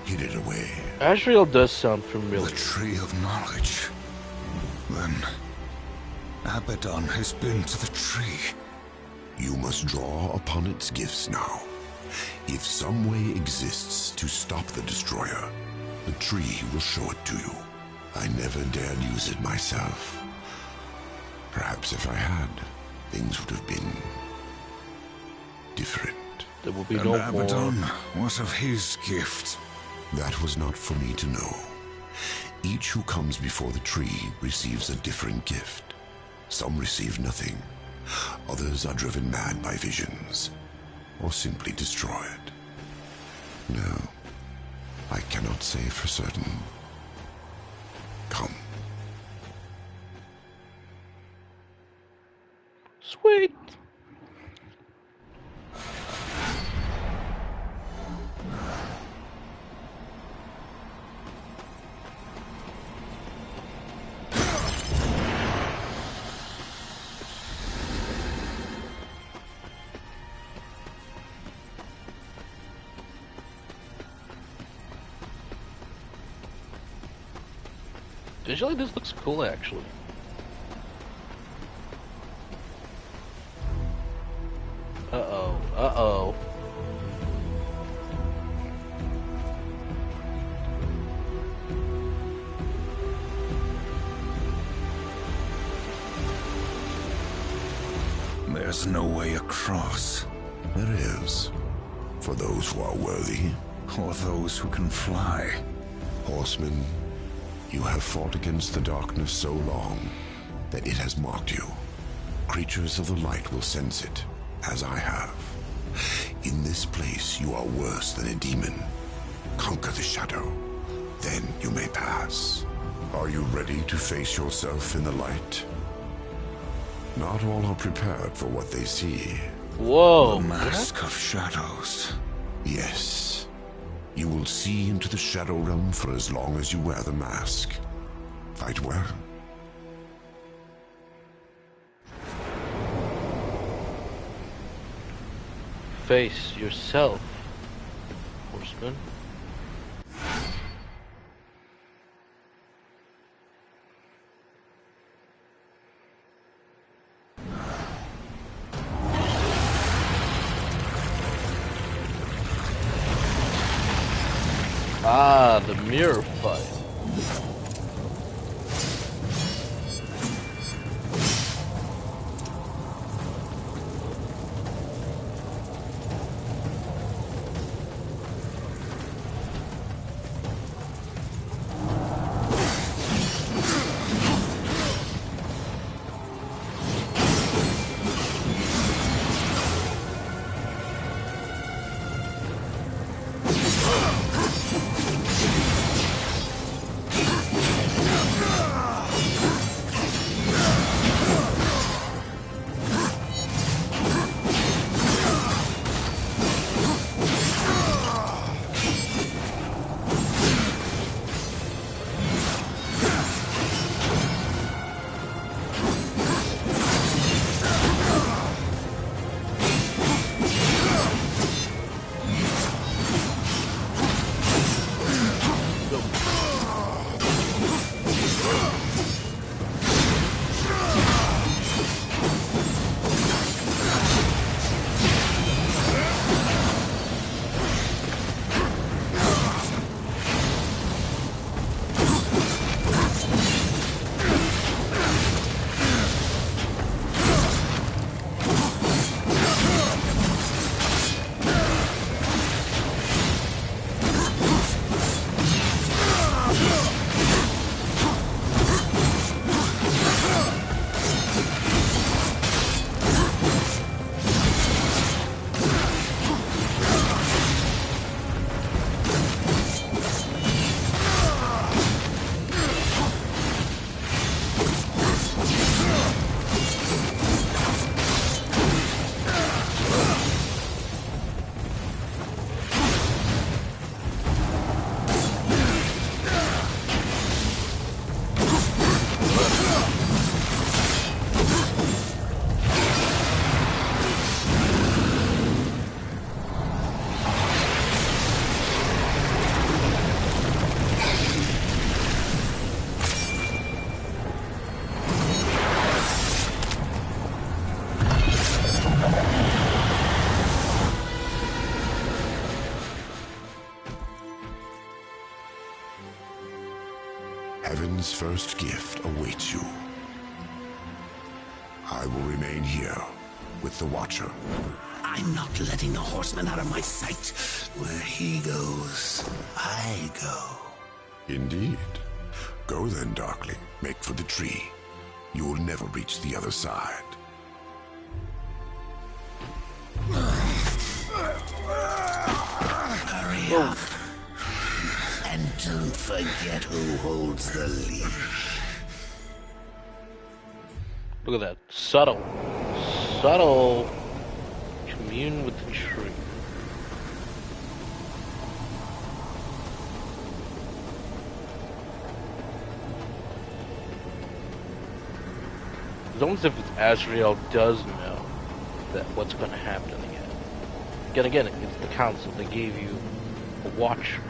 hid it away. Azrael does sound familiar. The tree of knowledge. Then Abaddon has been to the tree. You must draw upon its gifts now. If some way exists to stop the destroyer, the tree will show it to you. I never dared use it myself. Perhaps if I had, things would have been different. There will be And no Abaddon, more. what of his gift? That was not for me to know. Each who comes before the tree receives a different gift. Some receive nothing. Others are driven mad by visions, or simply destroyed. No, I cannot say for certain. Come. Sweet. Visually, this looks cool, actually. Uh-oh, uh-oh. There's no way across. There is, for those who are worthy. Or those who can fly. Horsemen, you have fought against the darkness so long that it has marked you. Creatures of the light will sense it, as I have. In this place, you are worse than a demon. Conquer the shadow, then you may pass. Are you ready to face yourself in the light? Not all are prepared for what they see. Whoa. The mask of shadows. Yes. You will see into the shadow realm for as long as you wear the mask. Fight well. Face yourself, horseman. Ah, the mirror fight. Heaven's first gift awaits you. I will remain here with the Watcher. I'm not letting the horseman out of my sight. Where he goes, I go. Indeed. Go then, Darkling. Make for the tree. You will never reach the other side. Hurry up. And don't forget who holds the leash. Look at that. Subtle. Subtle. Commune with the tree. It's almost if Azrael does know that what's going to happen again. Again, it's the council. They gave you a watcher.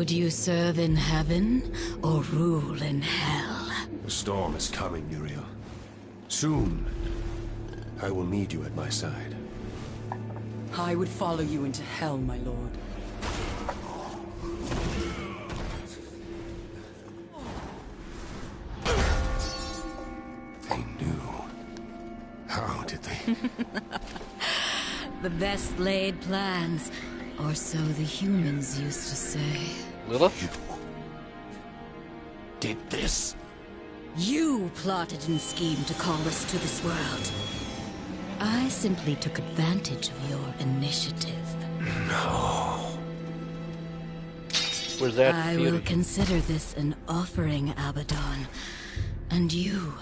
Would you serve in heaven or rule in hell? The storm is coming, Uriel. Soon, I will need you at my side. I would follow you into hell, my lord. They knew. How did they? The best laid plans, or so the humans used to say. Lilith? You did this? You plotted and schemed to call us to this world. I simply took advantage of your initiative. No. Where's that I theater? will consider this an offering, Abaddon. And you,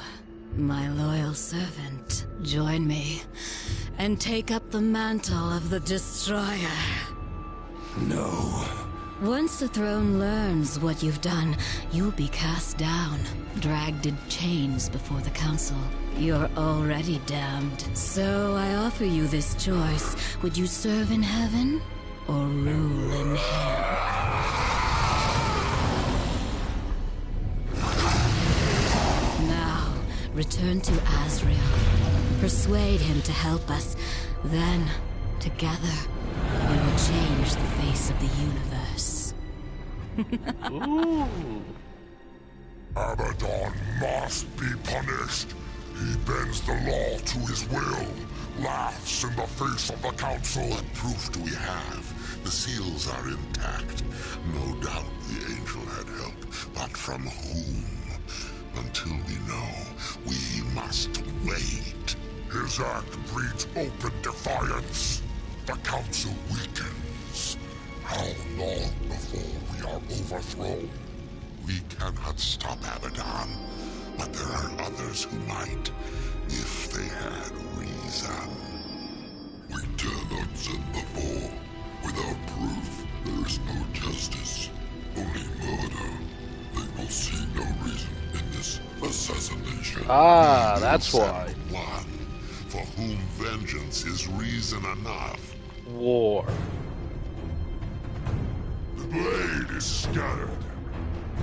my loyal servant, join me and take up the mantle of the Destroyer. No. Once the throne learns what you've done, you'll be cast down, dragged in chains before the council. You're already damned. So I offer you this choice. Would you serve in heaven or rule in hell? Now, return to Azrael. Persuade him to help us. Then, together, we will change the face of the universe. Ooh. Abaddon must be punished. He bends the law to his will, laughs in the face of the council. What proof do we have? The seals are intact. No doubt the angel had help, but from whom? Until we know, we must wait. His act breeds open defiance. The council weakens. How long before we are overthrown? We cannot stop Abaddon, but there are others who might, if they had reason. We dare not send the four. Without proof, there is no justice, only murder. They will see no reason in this assassination. Ah, We that's will why. send one, for whom vengeance is reason enough. War. The blade is scattered.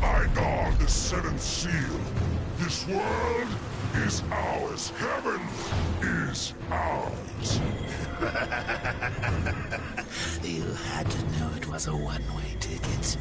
I guard the seventh seal. This world is ours. Heaven is ours. You had to know it was a one-way ticket.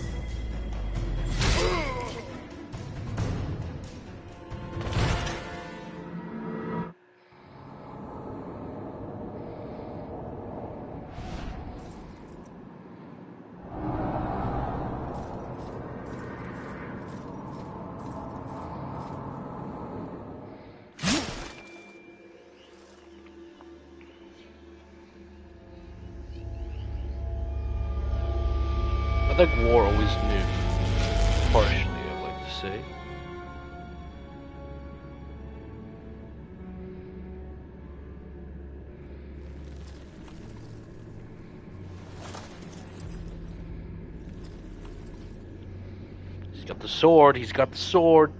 I think War always knew. Partially, I'd like to say. He's got the sword, he's got the sword.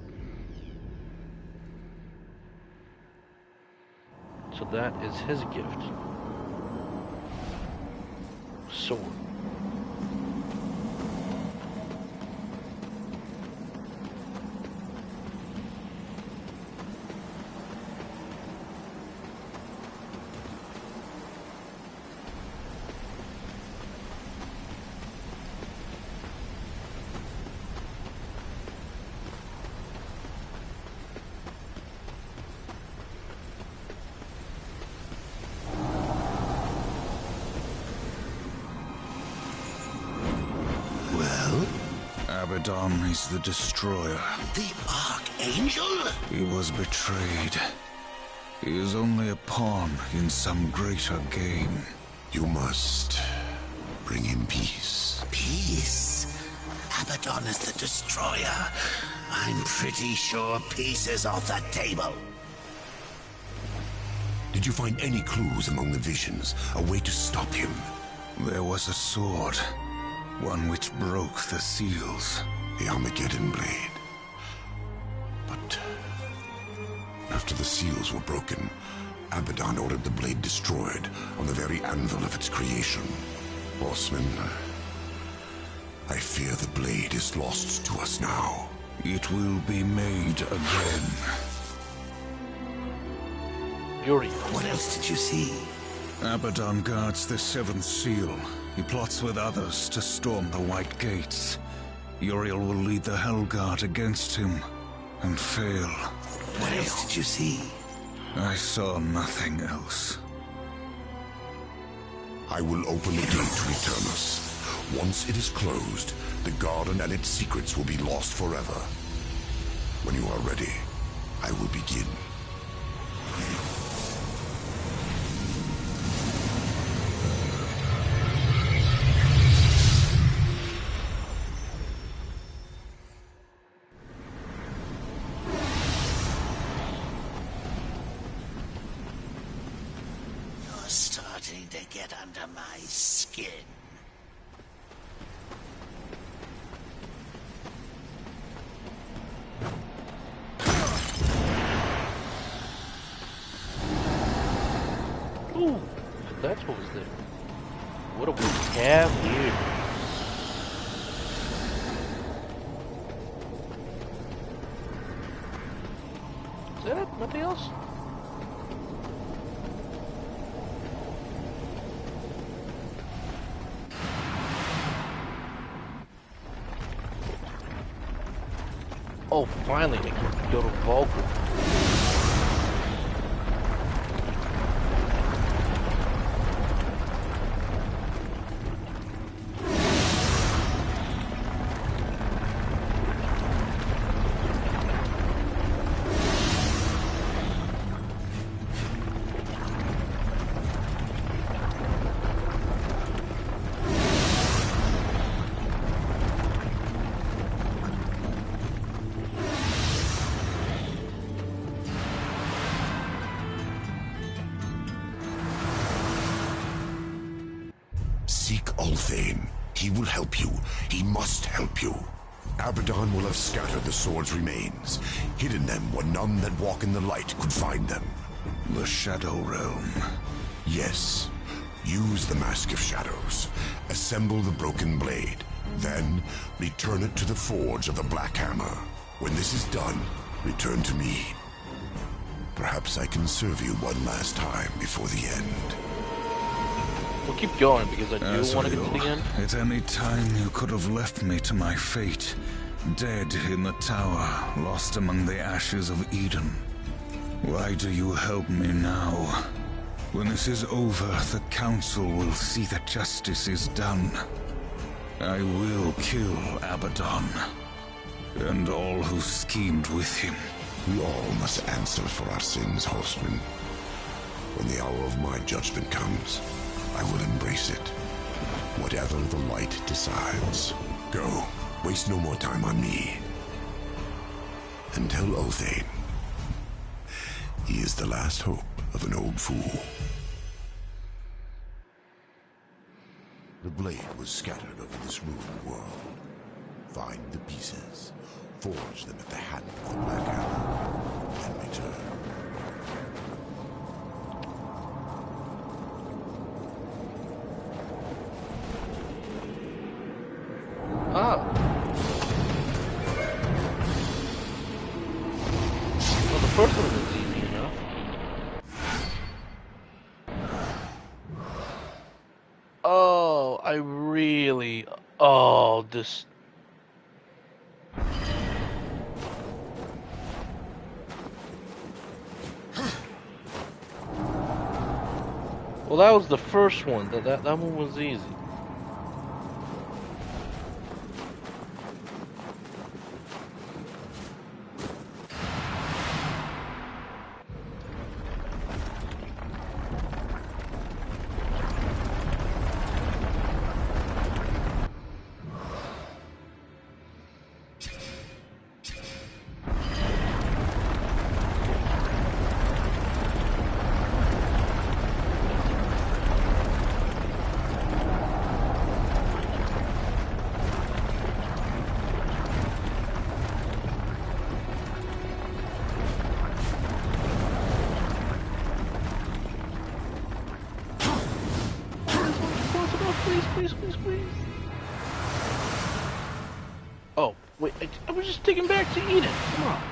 So that is his gift. Sword. Abaddon is the destroyer. The Archangel? He was betrayed. He is only a pawn in some greater game. You must bring him peace. Peace? Abaddon is the destroyer. I'm pretty sure peace is off the table. Did you find any clues among the visions? A way to stop him? There was a sword. One which broke the seals. The Armageddon blade. But after the seals were broken, Abaddon ordered the blade destroyed on the very anvil of its creation. Horsemen, I fear the blade is lost to us now. It will be made again. Uriel. What else did you see? Abaddon guards the seventh seal. He plots with others to storm the White Gates. Uriel will lead the Hellguard against him and fail. What else did you see? I saw nothing else. I will open the gate to Eternus. Once it is closed, the garden and its secrets will be lost forever. When you are ready, I will begin. You're starting to get under my skin. Ooh, that's what was there. What do we have here? Is that it? Nothing else? Oh, finally, I can go to Vulcan. Seek Ulthane. He will help you. He must help you. Abaddon will have scattered the sword's remains, hidden them where none that walk in the light could find them. The Shadow Realm. Yes. Use the Mask of Shadows. Assemble the broken blade. Then, return it to the forge of the Black Hammer. When this is done, return to me. Perhaps I can serve you one last time before the end. We'll keep going because I do want to get to the end. At any time you could have left me to my fate. Dead in the tower, lost among the ashes of Eden. Why do you help me now? When this is over, the Council will see that justice is done. I will kill Abaddon, and all who schemed with him. We all must answer for our sins, Horseman. When the hour of my judgment comes, I will embrace it. Whatever the light decides. Go. Waste no more time on me. And tell Ulthane, he is the last hope of an old fool. The blade was scattered over this ruined world. Find the pieces, forge them at the hand of the Black Hammer, and return. Ah. Well, the first one was easy enough. Oh, I really... Oh, this... Well, that was the first one. That one was easy. Wait, I was just taken back to Eden. Come on.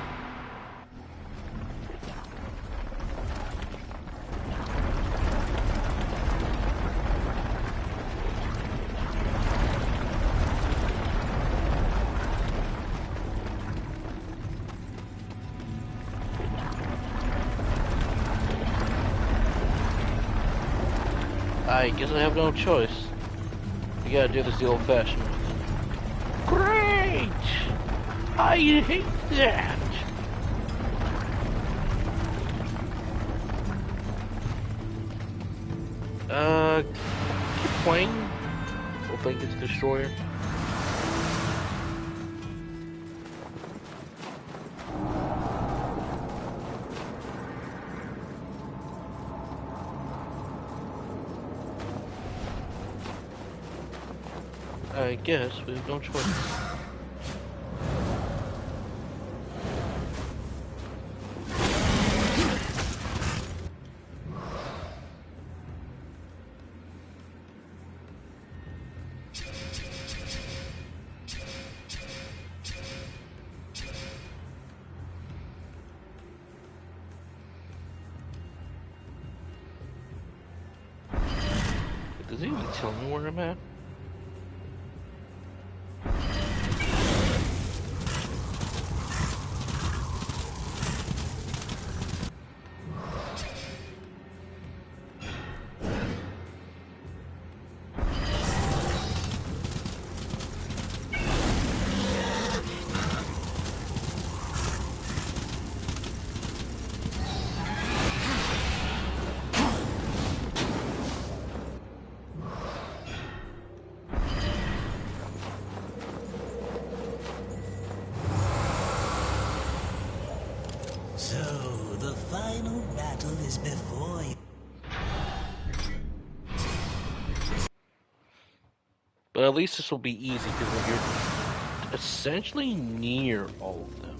I guess I have no choice. You gotta do this the old-fashioned way. Great! I hate that! Keep playing. We'll think it's Destroyer. I guess we have no choice. Does he even tell me where I'm at? So, the final battle is before you. But at least this will be easy because you're essentially near all of them.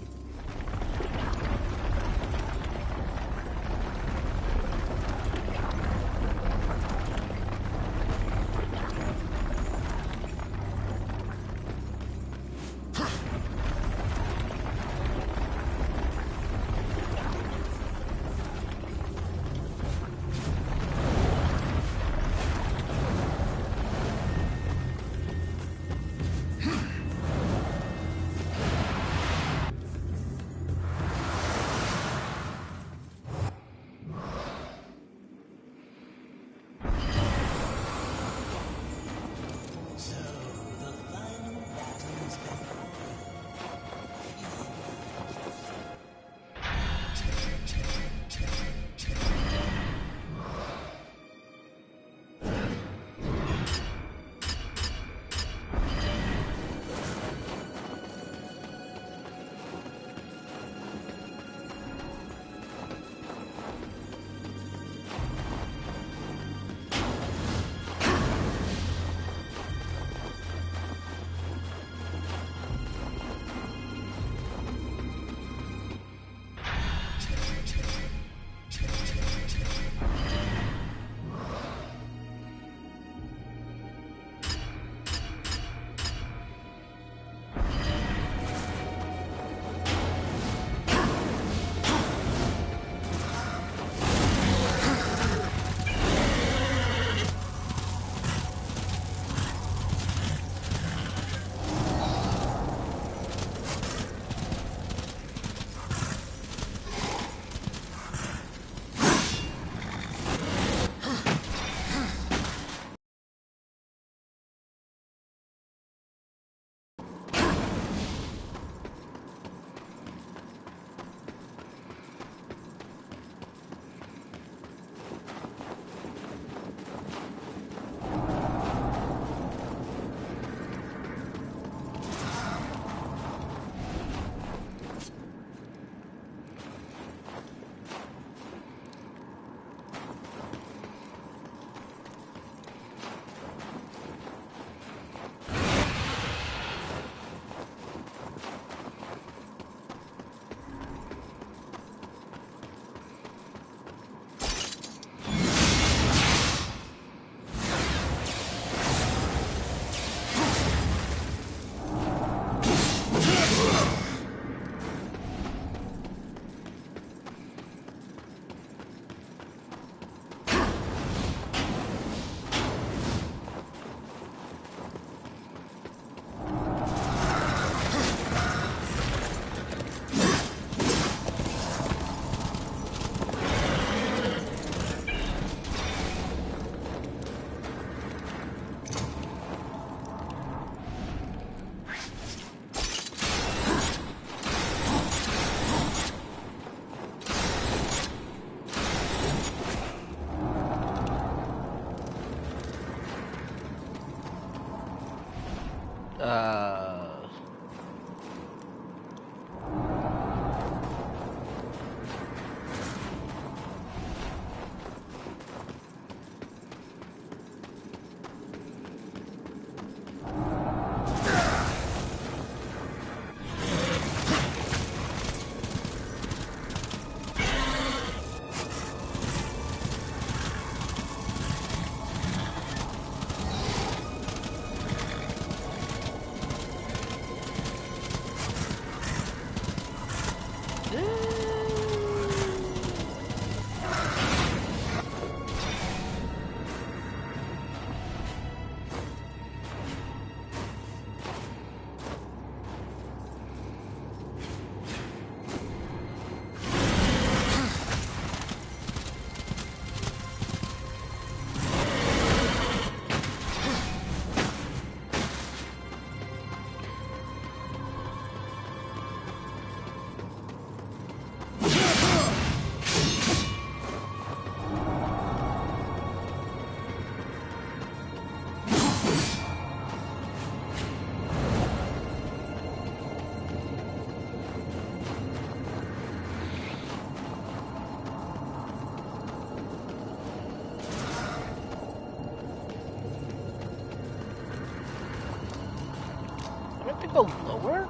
go lower?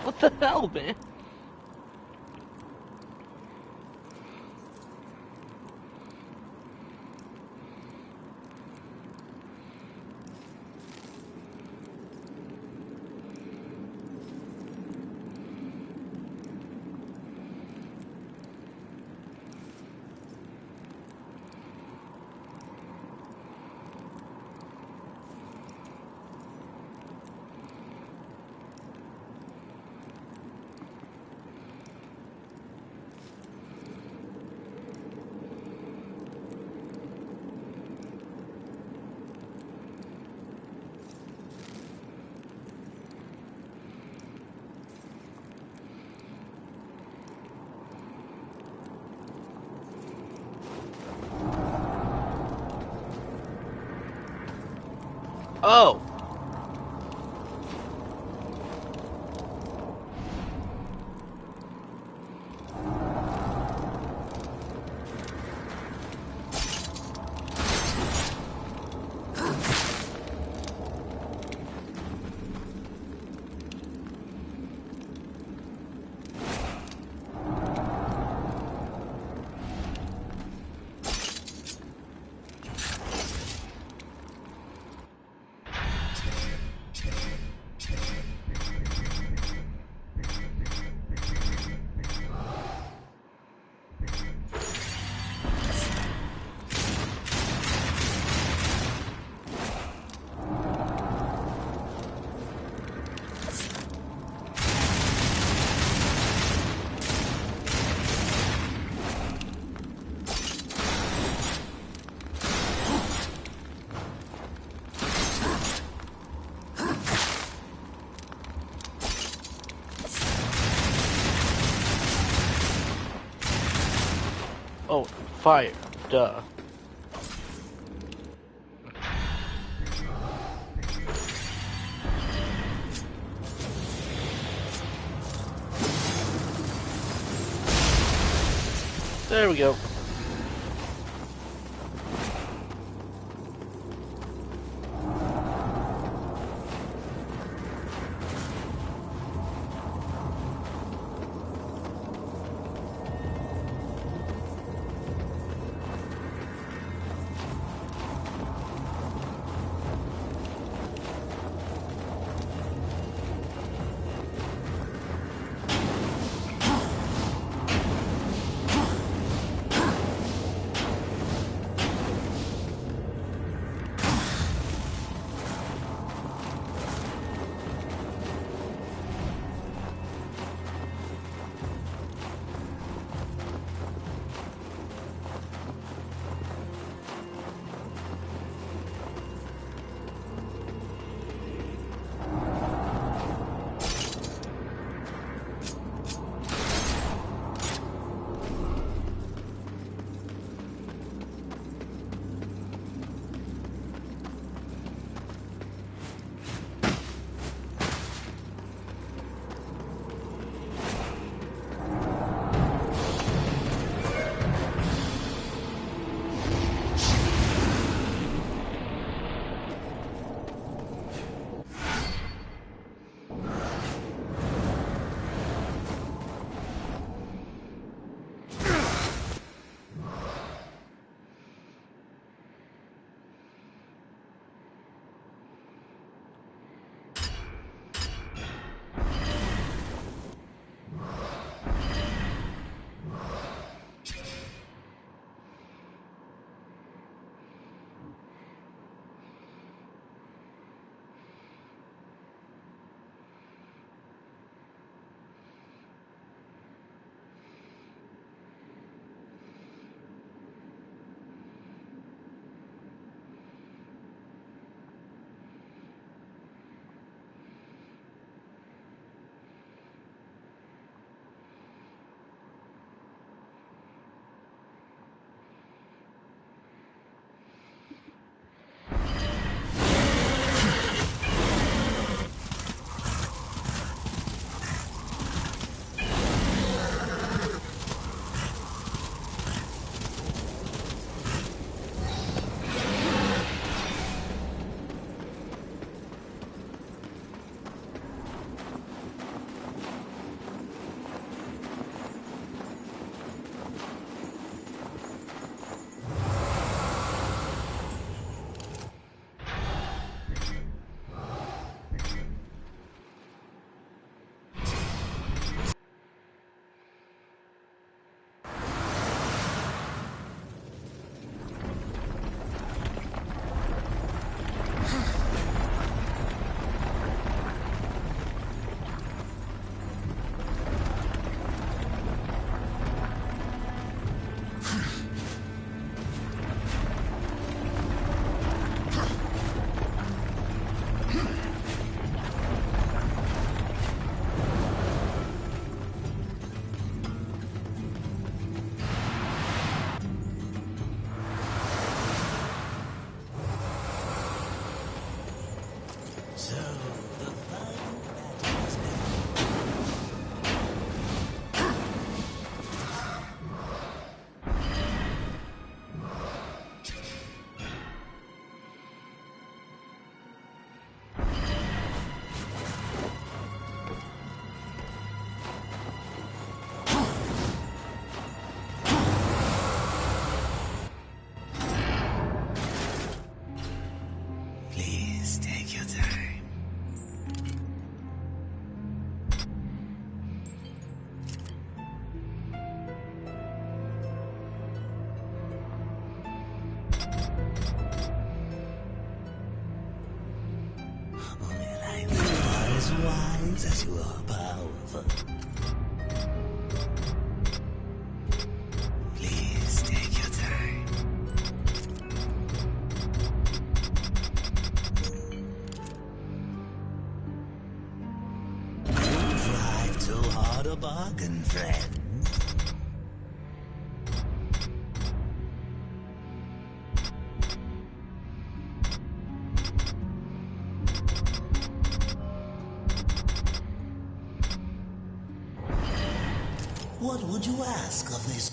What the hell, man? Oh! Oh, fire. Duh. There we go. wise as you are powerful. Please take your time. Don't drive too hard a bargain, friend. What would you ask of this?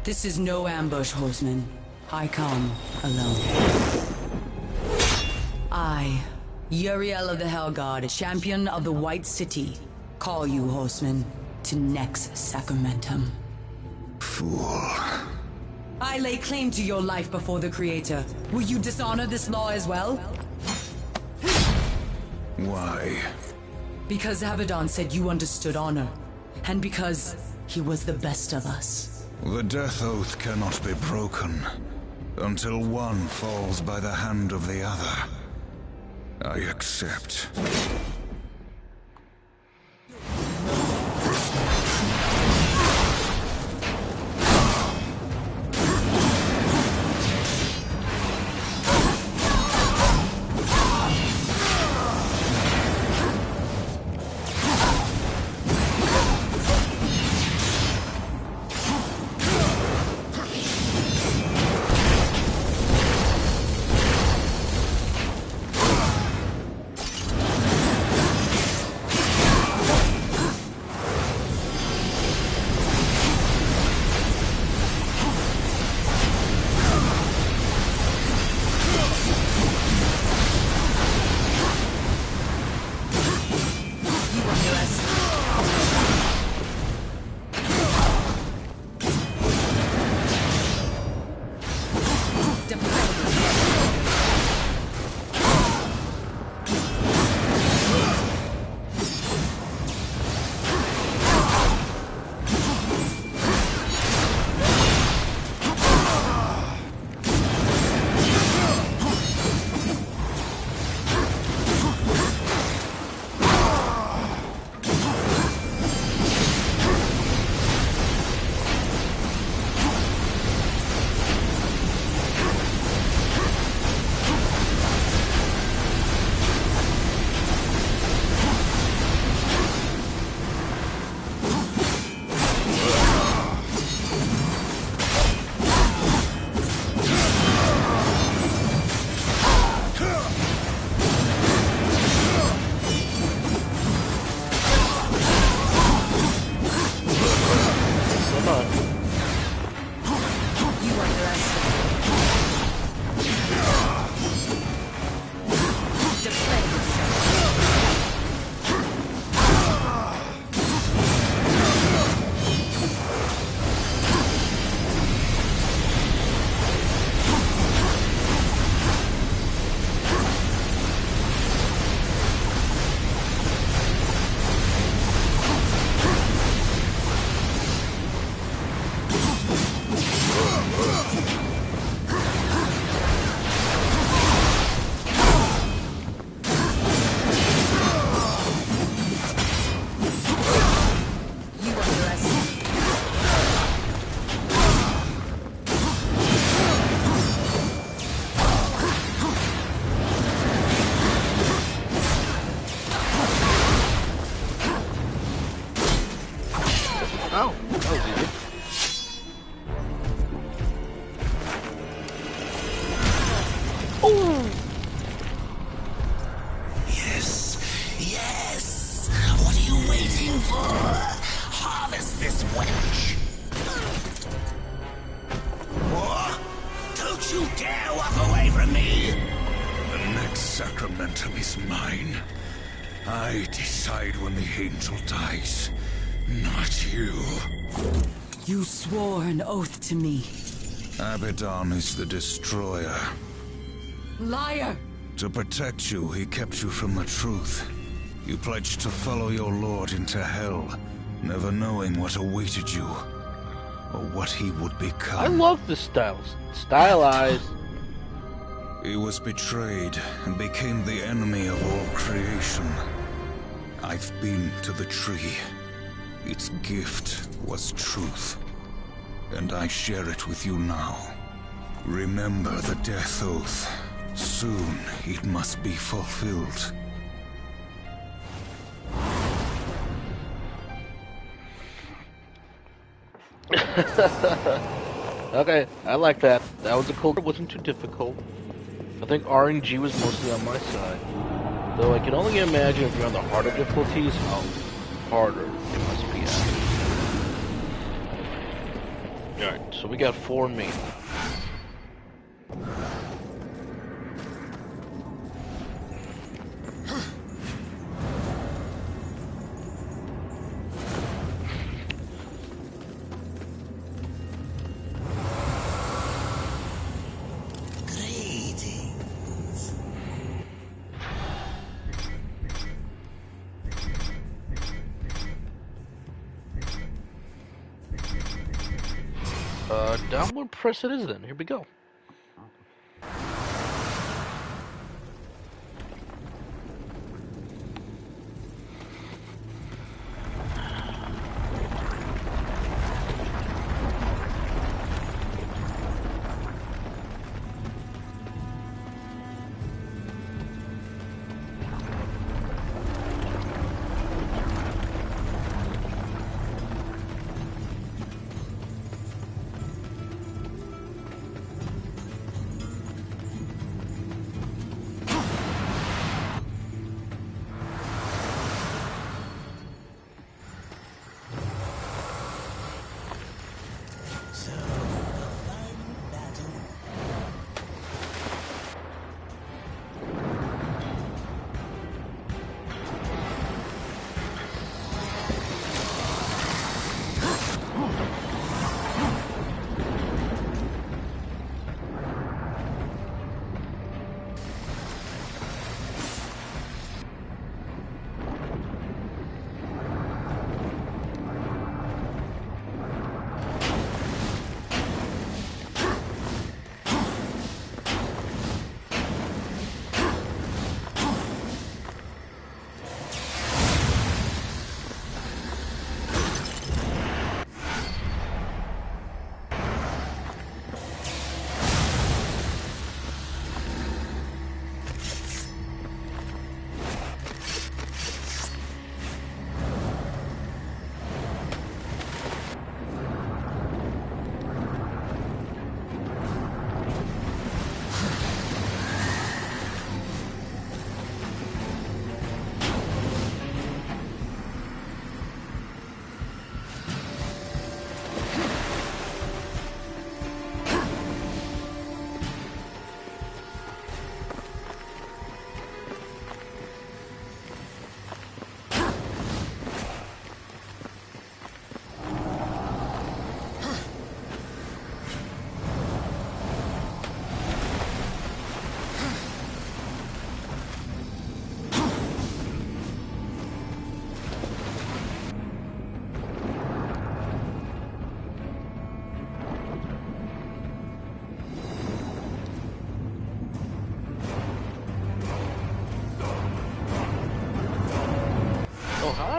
This is no ambush, horseman. I come alone. I, Uriel of the Hellguard, champion of the White City, call you, horseman, to Nex Sacramentum. Fool. I lay claim to your life before the Creator. Will you dishonor this law as well? Why? Because Abaddon said you understood honor, and because he was the best of us. The death oath cannot be broken until one falls by the hand of the other. I accept. Oh, that was easy. Oh! Yes, yes! What are you waiting for? Harvest this wench! What? Don't you dare walk away from me! The next sacramentum is mine. I decide when the angel dies, not you. You swore an oath to me. Abaddon is the destroyer. Liar! To protect you, he kept you from the truth. You pledged to follow your lord into hell, never knowing what awaited you, or what he would become. I love this style. Stylized. He was betrayed and became the enemy of all creation. I've been to the tree. Its gift was truth, and I share it with you now. Remember the death oath. Soon it must be fulfilled. Okay, I like that. That was a cool. It wasn't too difficult. I think RNG was mostly on my side. Though I can only imagine if you're on the harder difficulties, how harder it must be at. Alright, so we got 4 main. Downward press it is then. Here we go.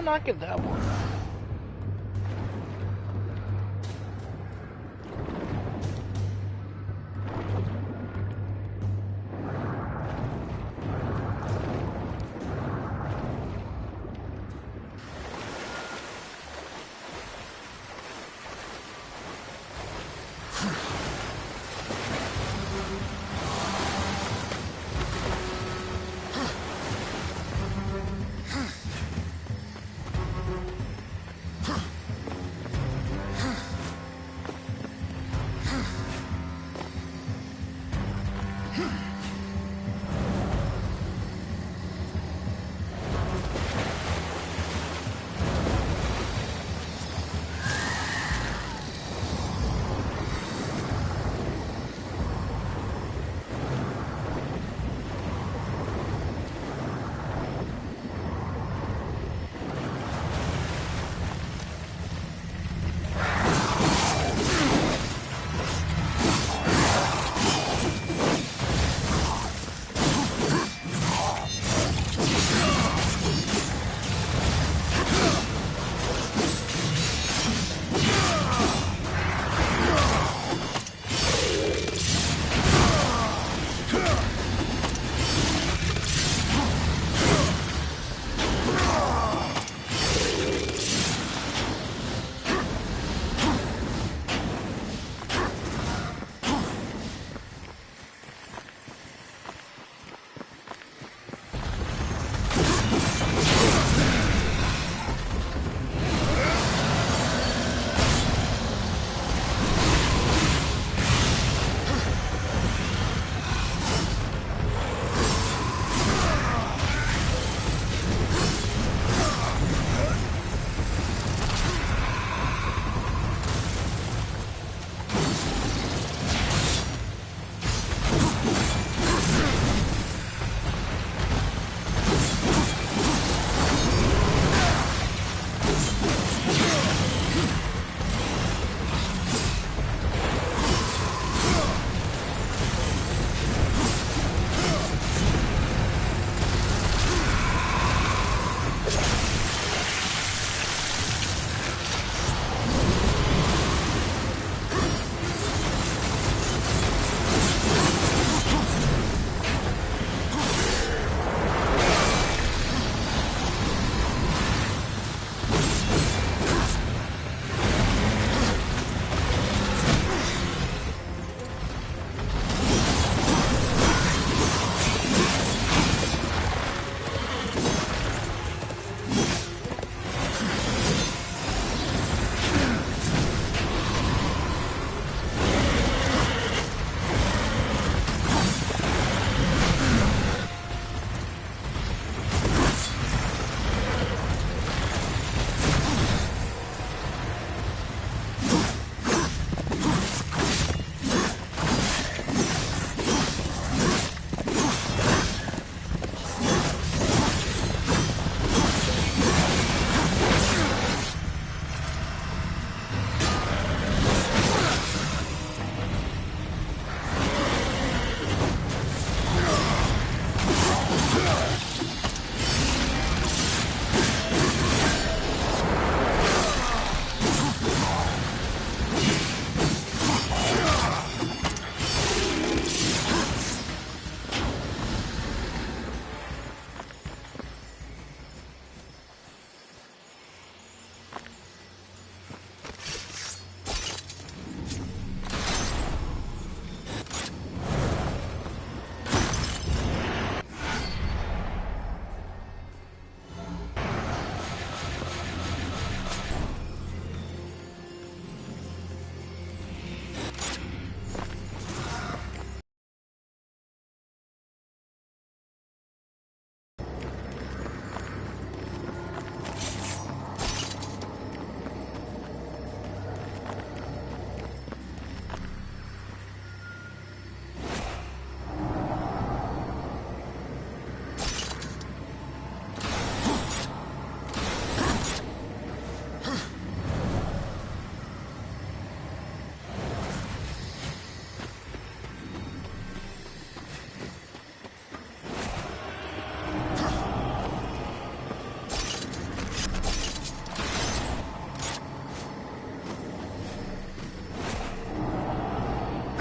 Not get that one.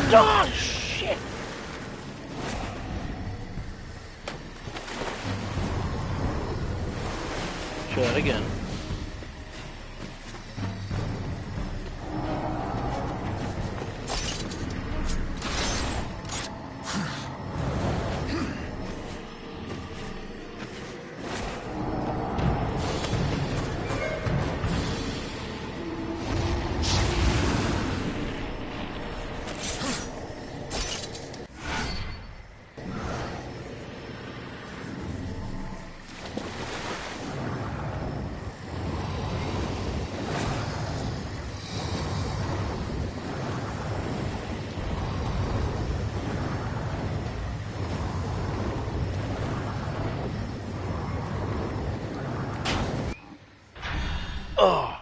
Oh, shit! Try that again. Oh.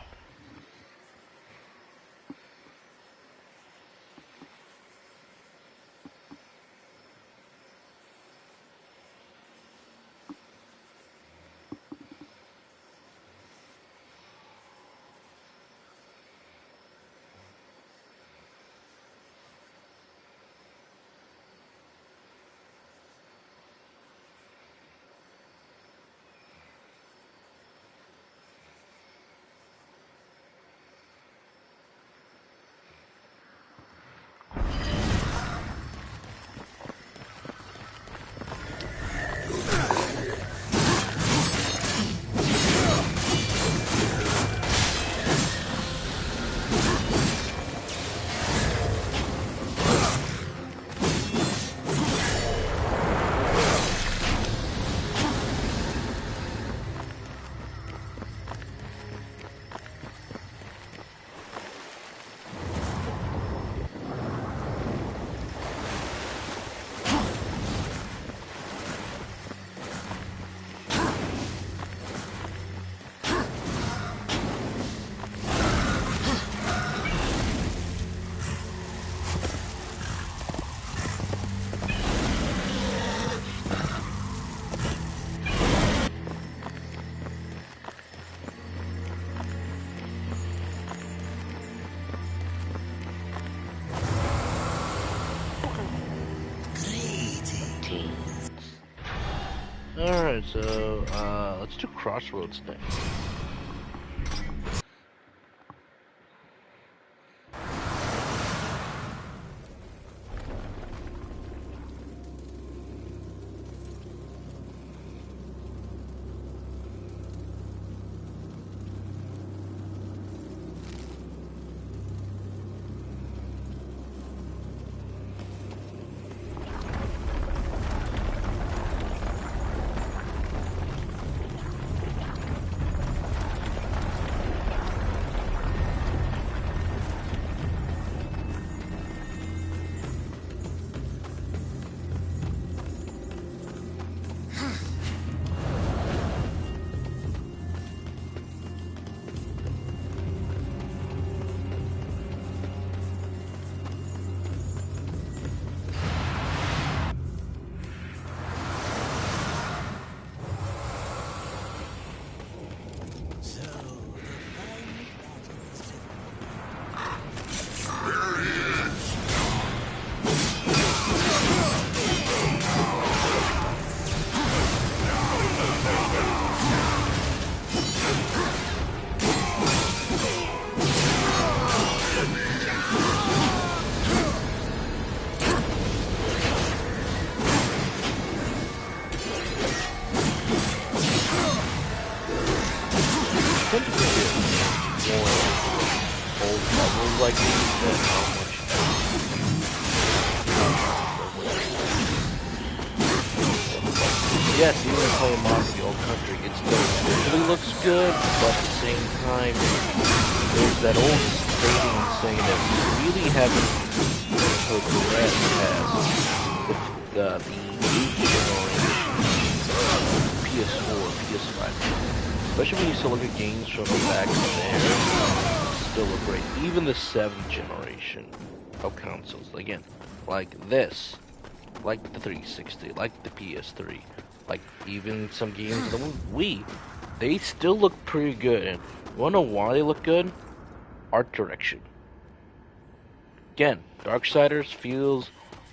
Alright, so, let's do Crossroads next. Like how much yes, even in Warmaster, the old country, it really looks good, but at the same time, there's that old stating saying that we really haven't progressed past the new generation, PS4, PS5. Especially when you still look at games from back there. Still look great. Even the 7th generation of consoles, again, like this, like the 360, like the PS3, like even some games on the Wii, they still look pretty good. And you wanna know why they look good? Art direction. Again, Darksiders feels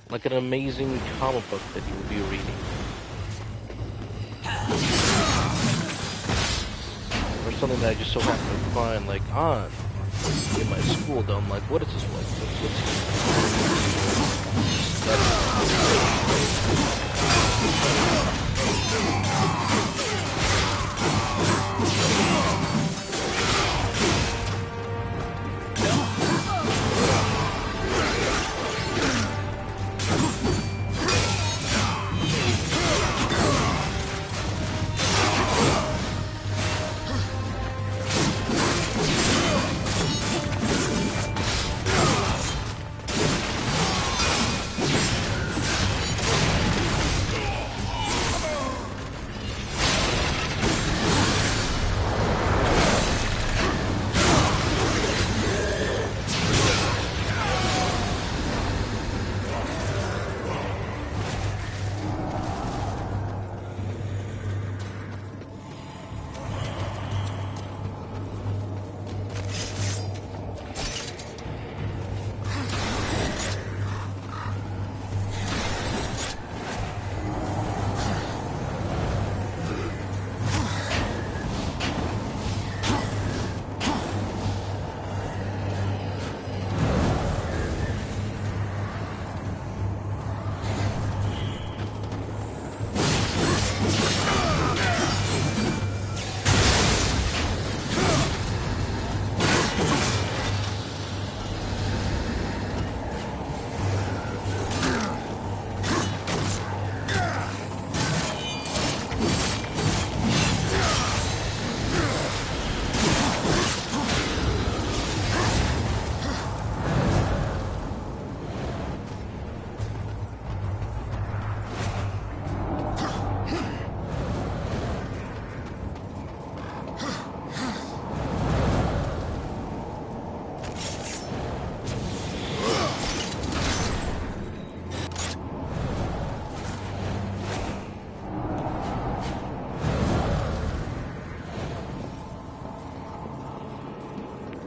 like an amazing comic book that you will be reading. Or something that I just so happen to find like on in my school though. I'm like, what is this like?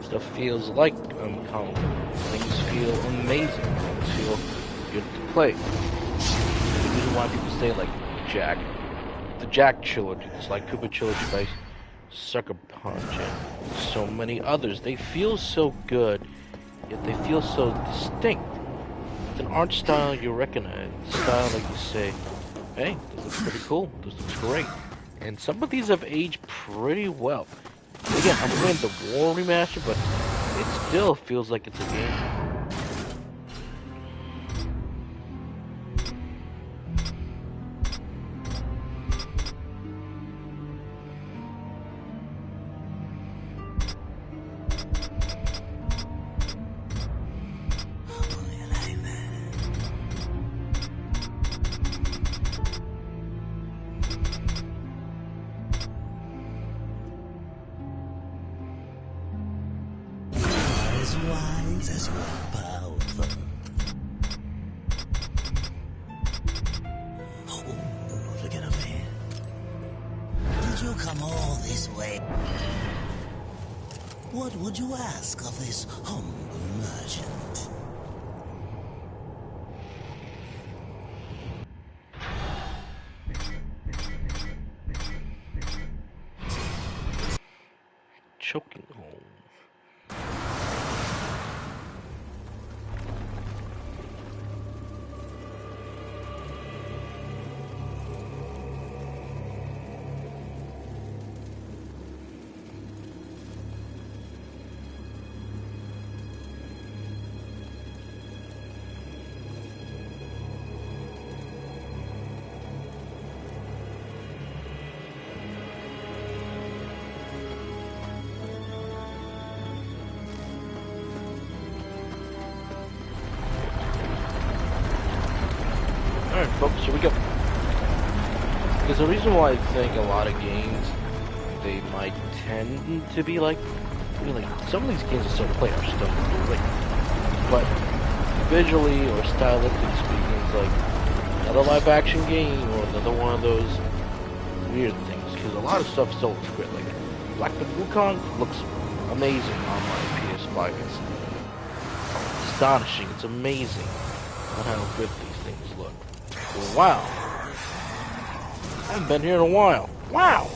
Stuff feels like comic. Things feel amazing. Things feel good to play. The reason why people say like the Jack trilogy, it's like Cooper trilogy by Sucker Punch and so many others. They feel so good, yet they feel so distinct. It's an art style you recognize. It's a style like you say, hey, this looks pretty cool. This looks great. And some of these have aged pretty well. Again, I'm playing the War Remaster, but it still feels like it's a game. Wise as you are powerful. Oh, forget of me. Did you come all this way? What would you ask of this humble merchant? Choking home. Alright folks, here we go. Because the reason why I think a lot of games, they might tend to be like, some of these games are so play are still great. But visually or stylistically speaking, it's like another live action game or another one of those weird things. Because a lot of stuff still looks great. Like Black Myth Wukong looks amazing on my PS5. astonishing. It's amazing at how good these things look. Wow. I haven't been here in a while. Wow.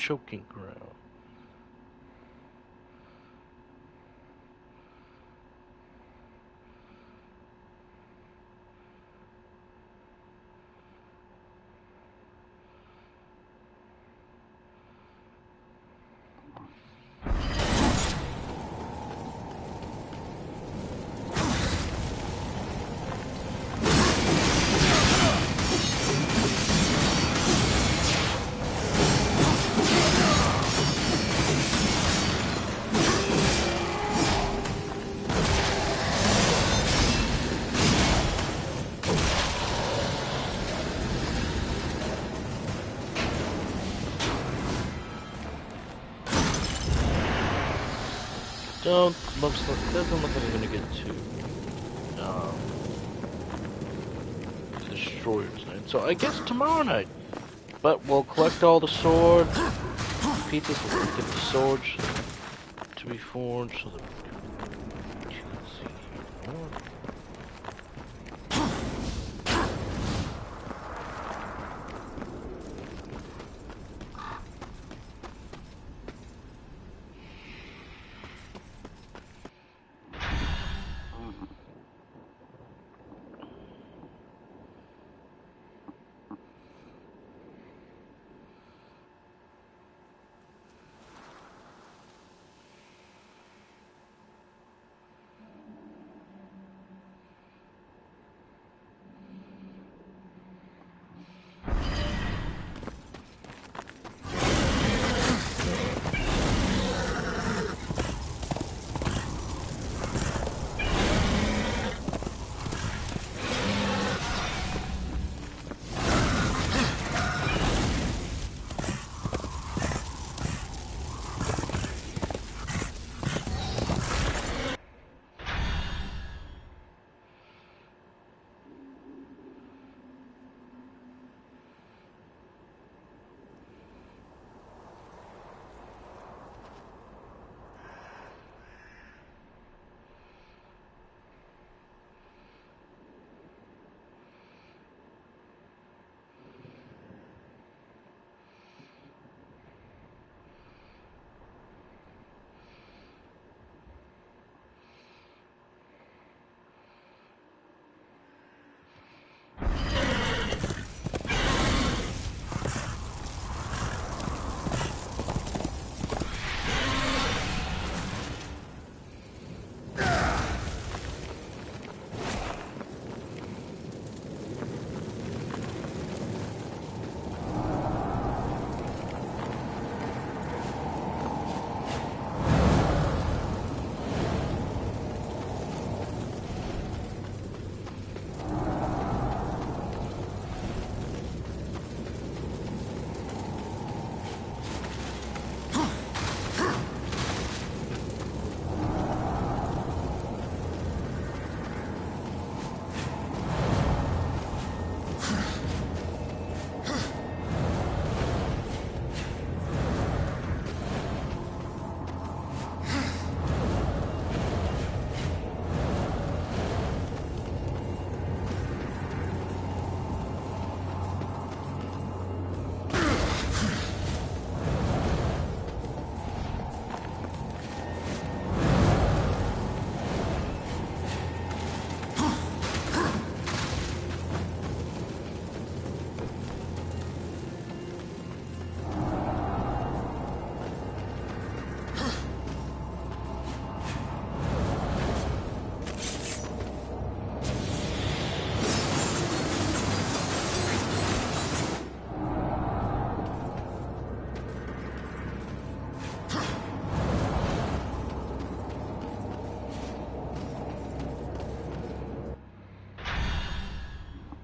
choking ground. Doesn't look like I'm gonna get to Destroyer's Night. So I guess tomorrow night. But we'll collect all the swords, pieces, we'll get the swords to be forged so that we can see more.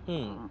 Hmm.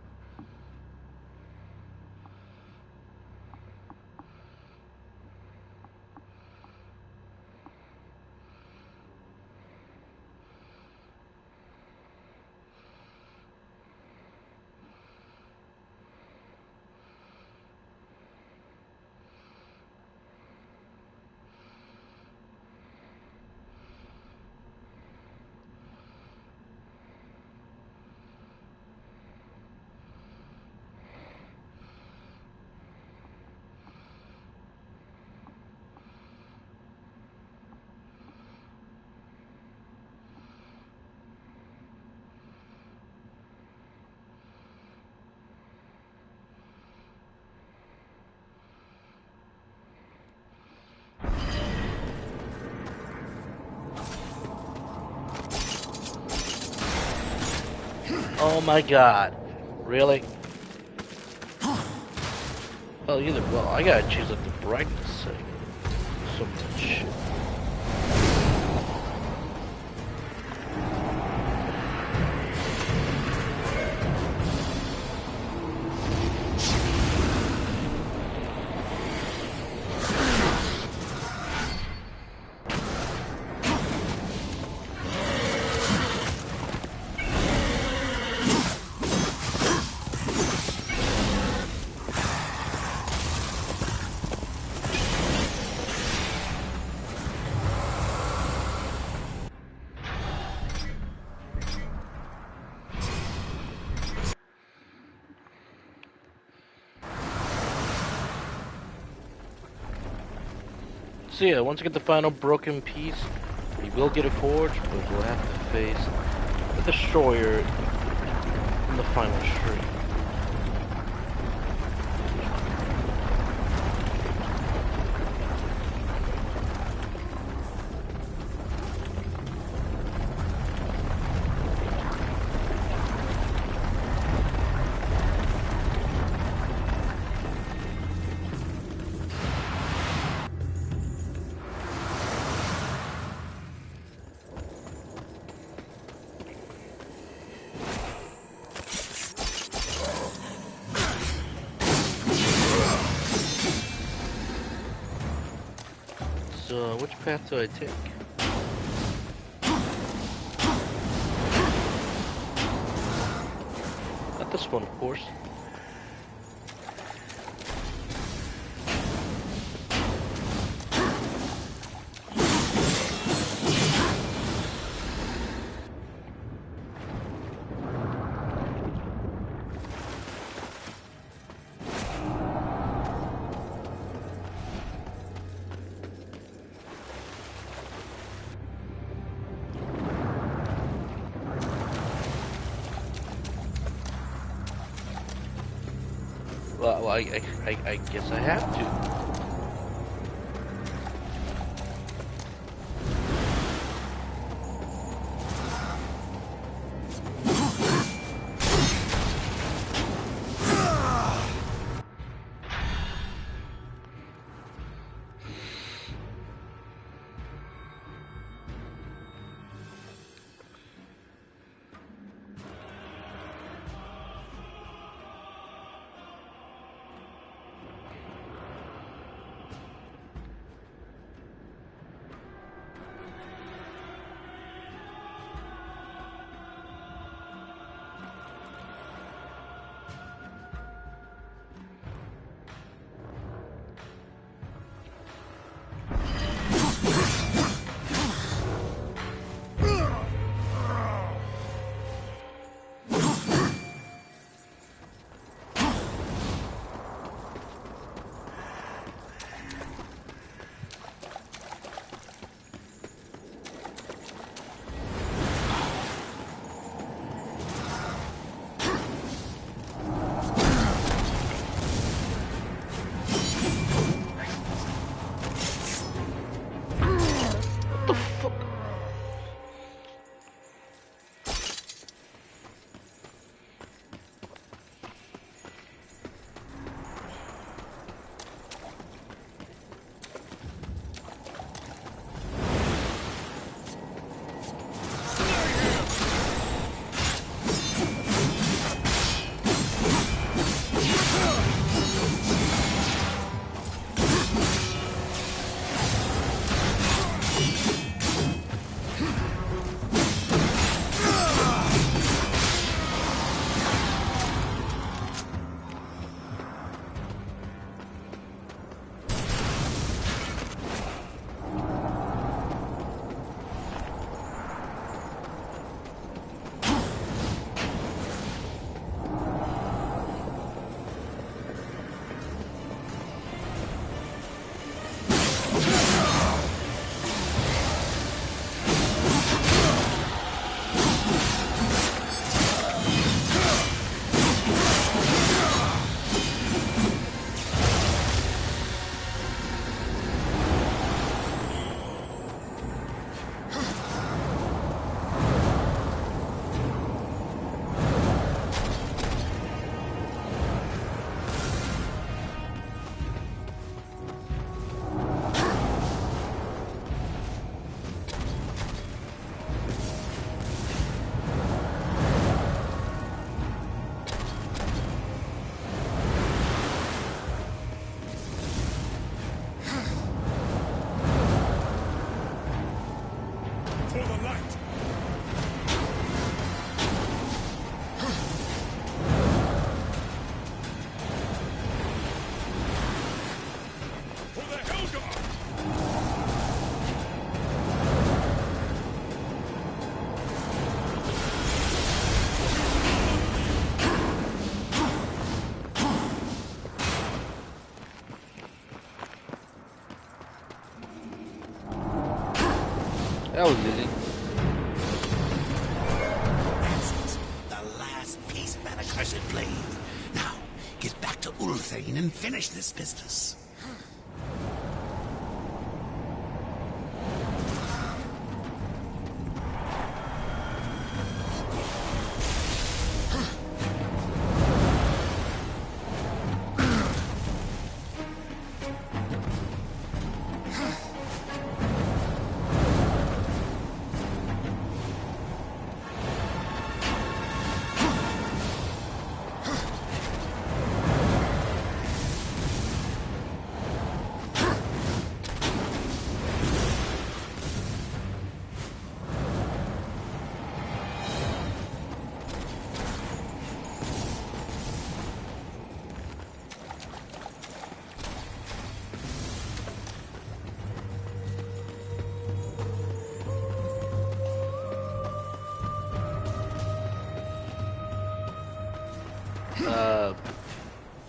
Oh my god. Really? Well, I gotta choose like the brightness setting. So much shit. So yeah, once you get the final broken piece, you will get a forge, but you'll have to face the destroyer in the final tree. So, which path do I take? Not this one, of course. Well, I guess I have to. That was easy. That's it. The last piece of that accursed blade. Now, get back to Ulthane and finish this business.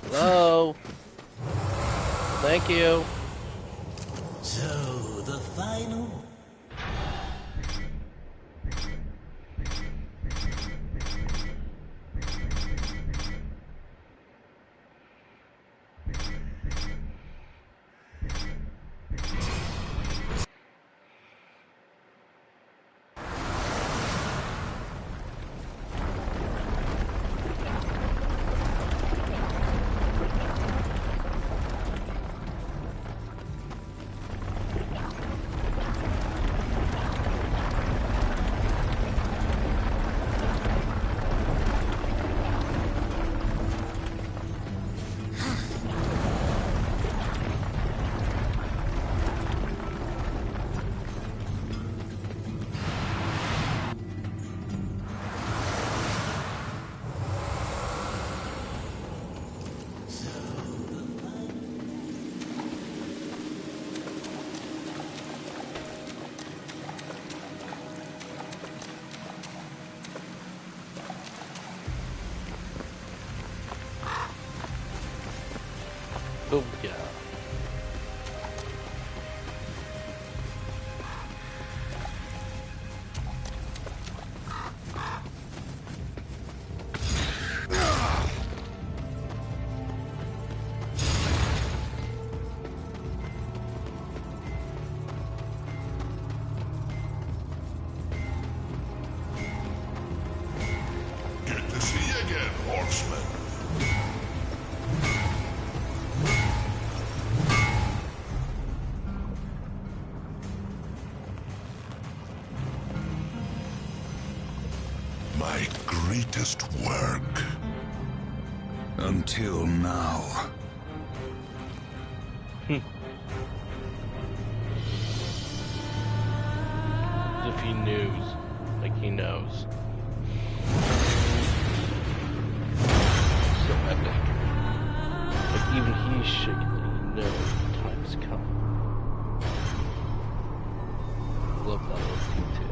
Hello? Thank you. So, the final? Oh, yeah. Good to see you again, horseman. My greatest work. Until now. As if he knows. Like he knows. So epic. Like even he's shaking that he knows the time has come. Love that little detail.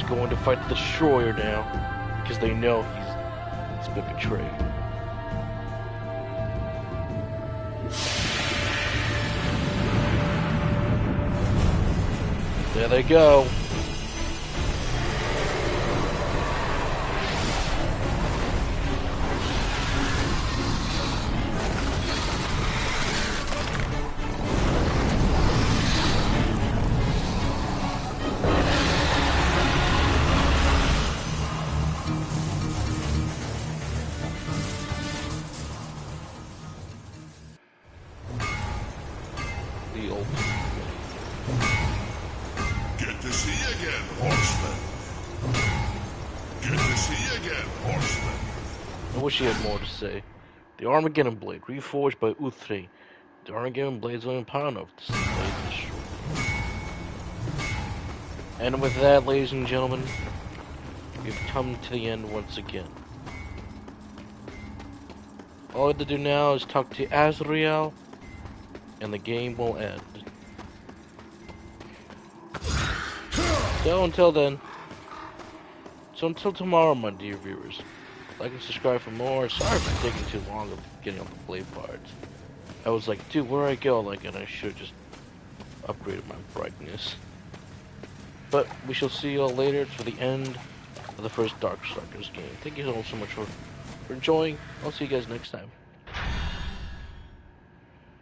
Going to fight the destroyer now because they know he's been betrayed. There they go. Good to see you again, horseman. Good to see you again, horseman. I wish he had more to say. The Armageddon Blade, reforged by Uthri. The Armageddon Blade is only power enough to slay the destroyer. And with that, ladies and gentlemen, we've come to the end once again. All we have to do now is talk to Azrael, and the game will end. So until then, until tomorrow, my dear viewers, like and subscribe for more. Sorry for taking too long of getting on the play parts. I was like, dude, where do I go? Like, and I should have just upgraded my brightness. But we shall see you all later for the end of the first Darksiders game. Thank you all so much for enjoying. I'll see you guys next time.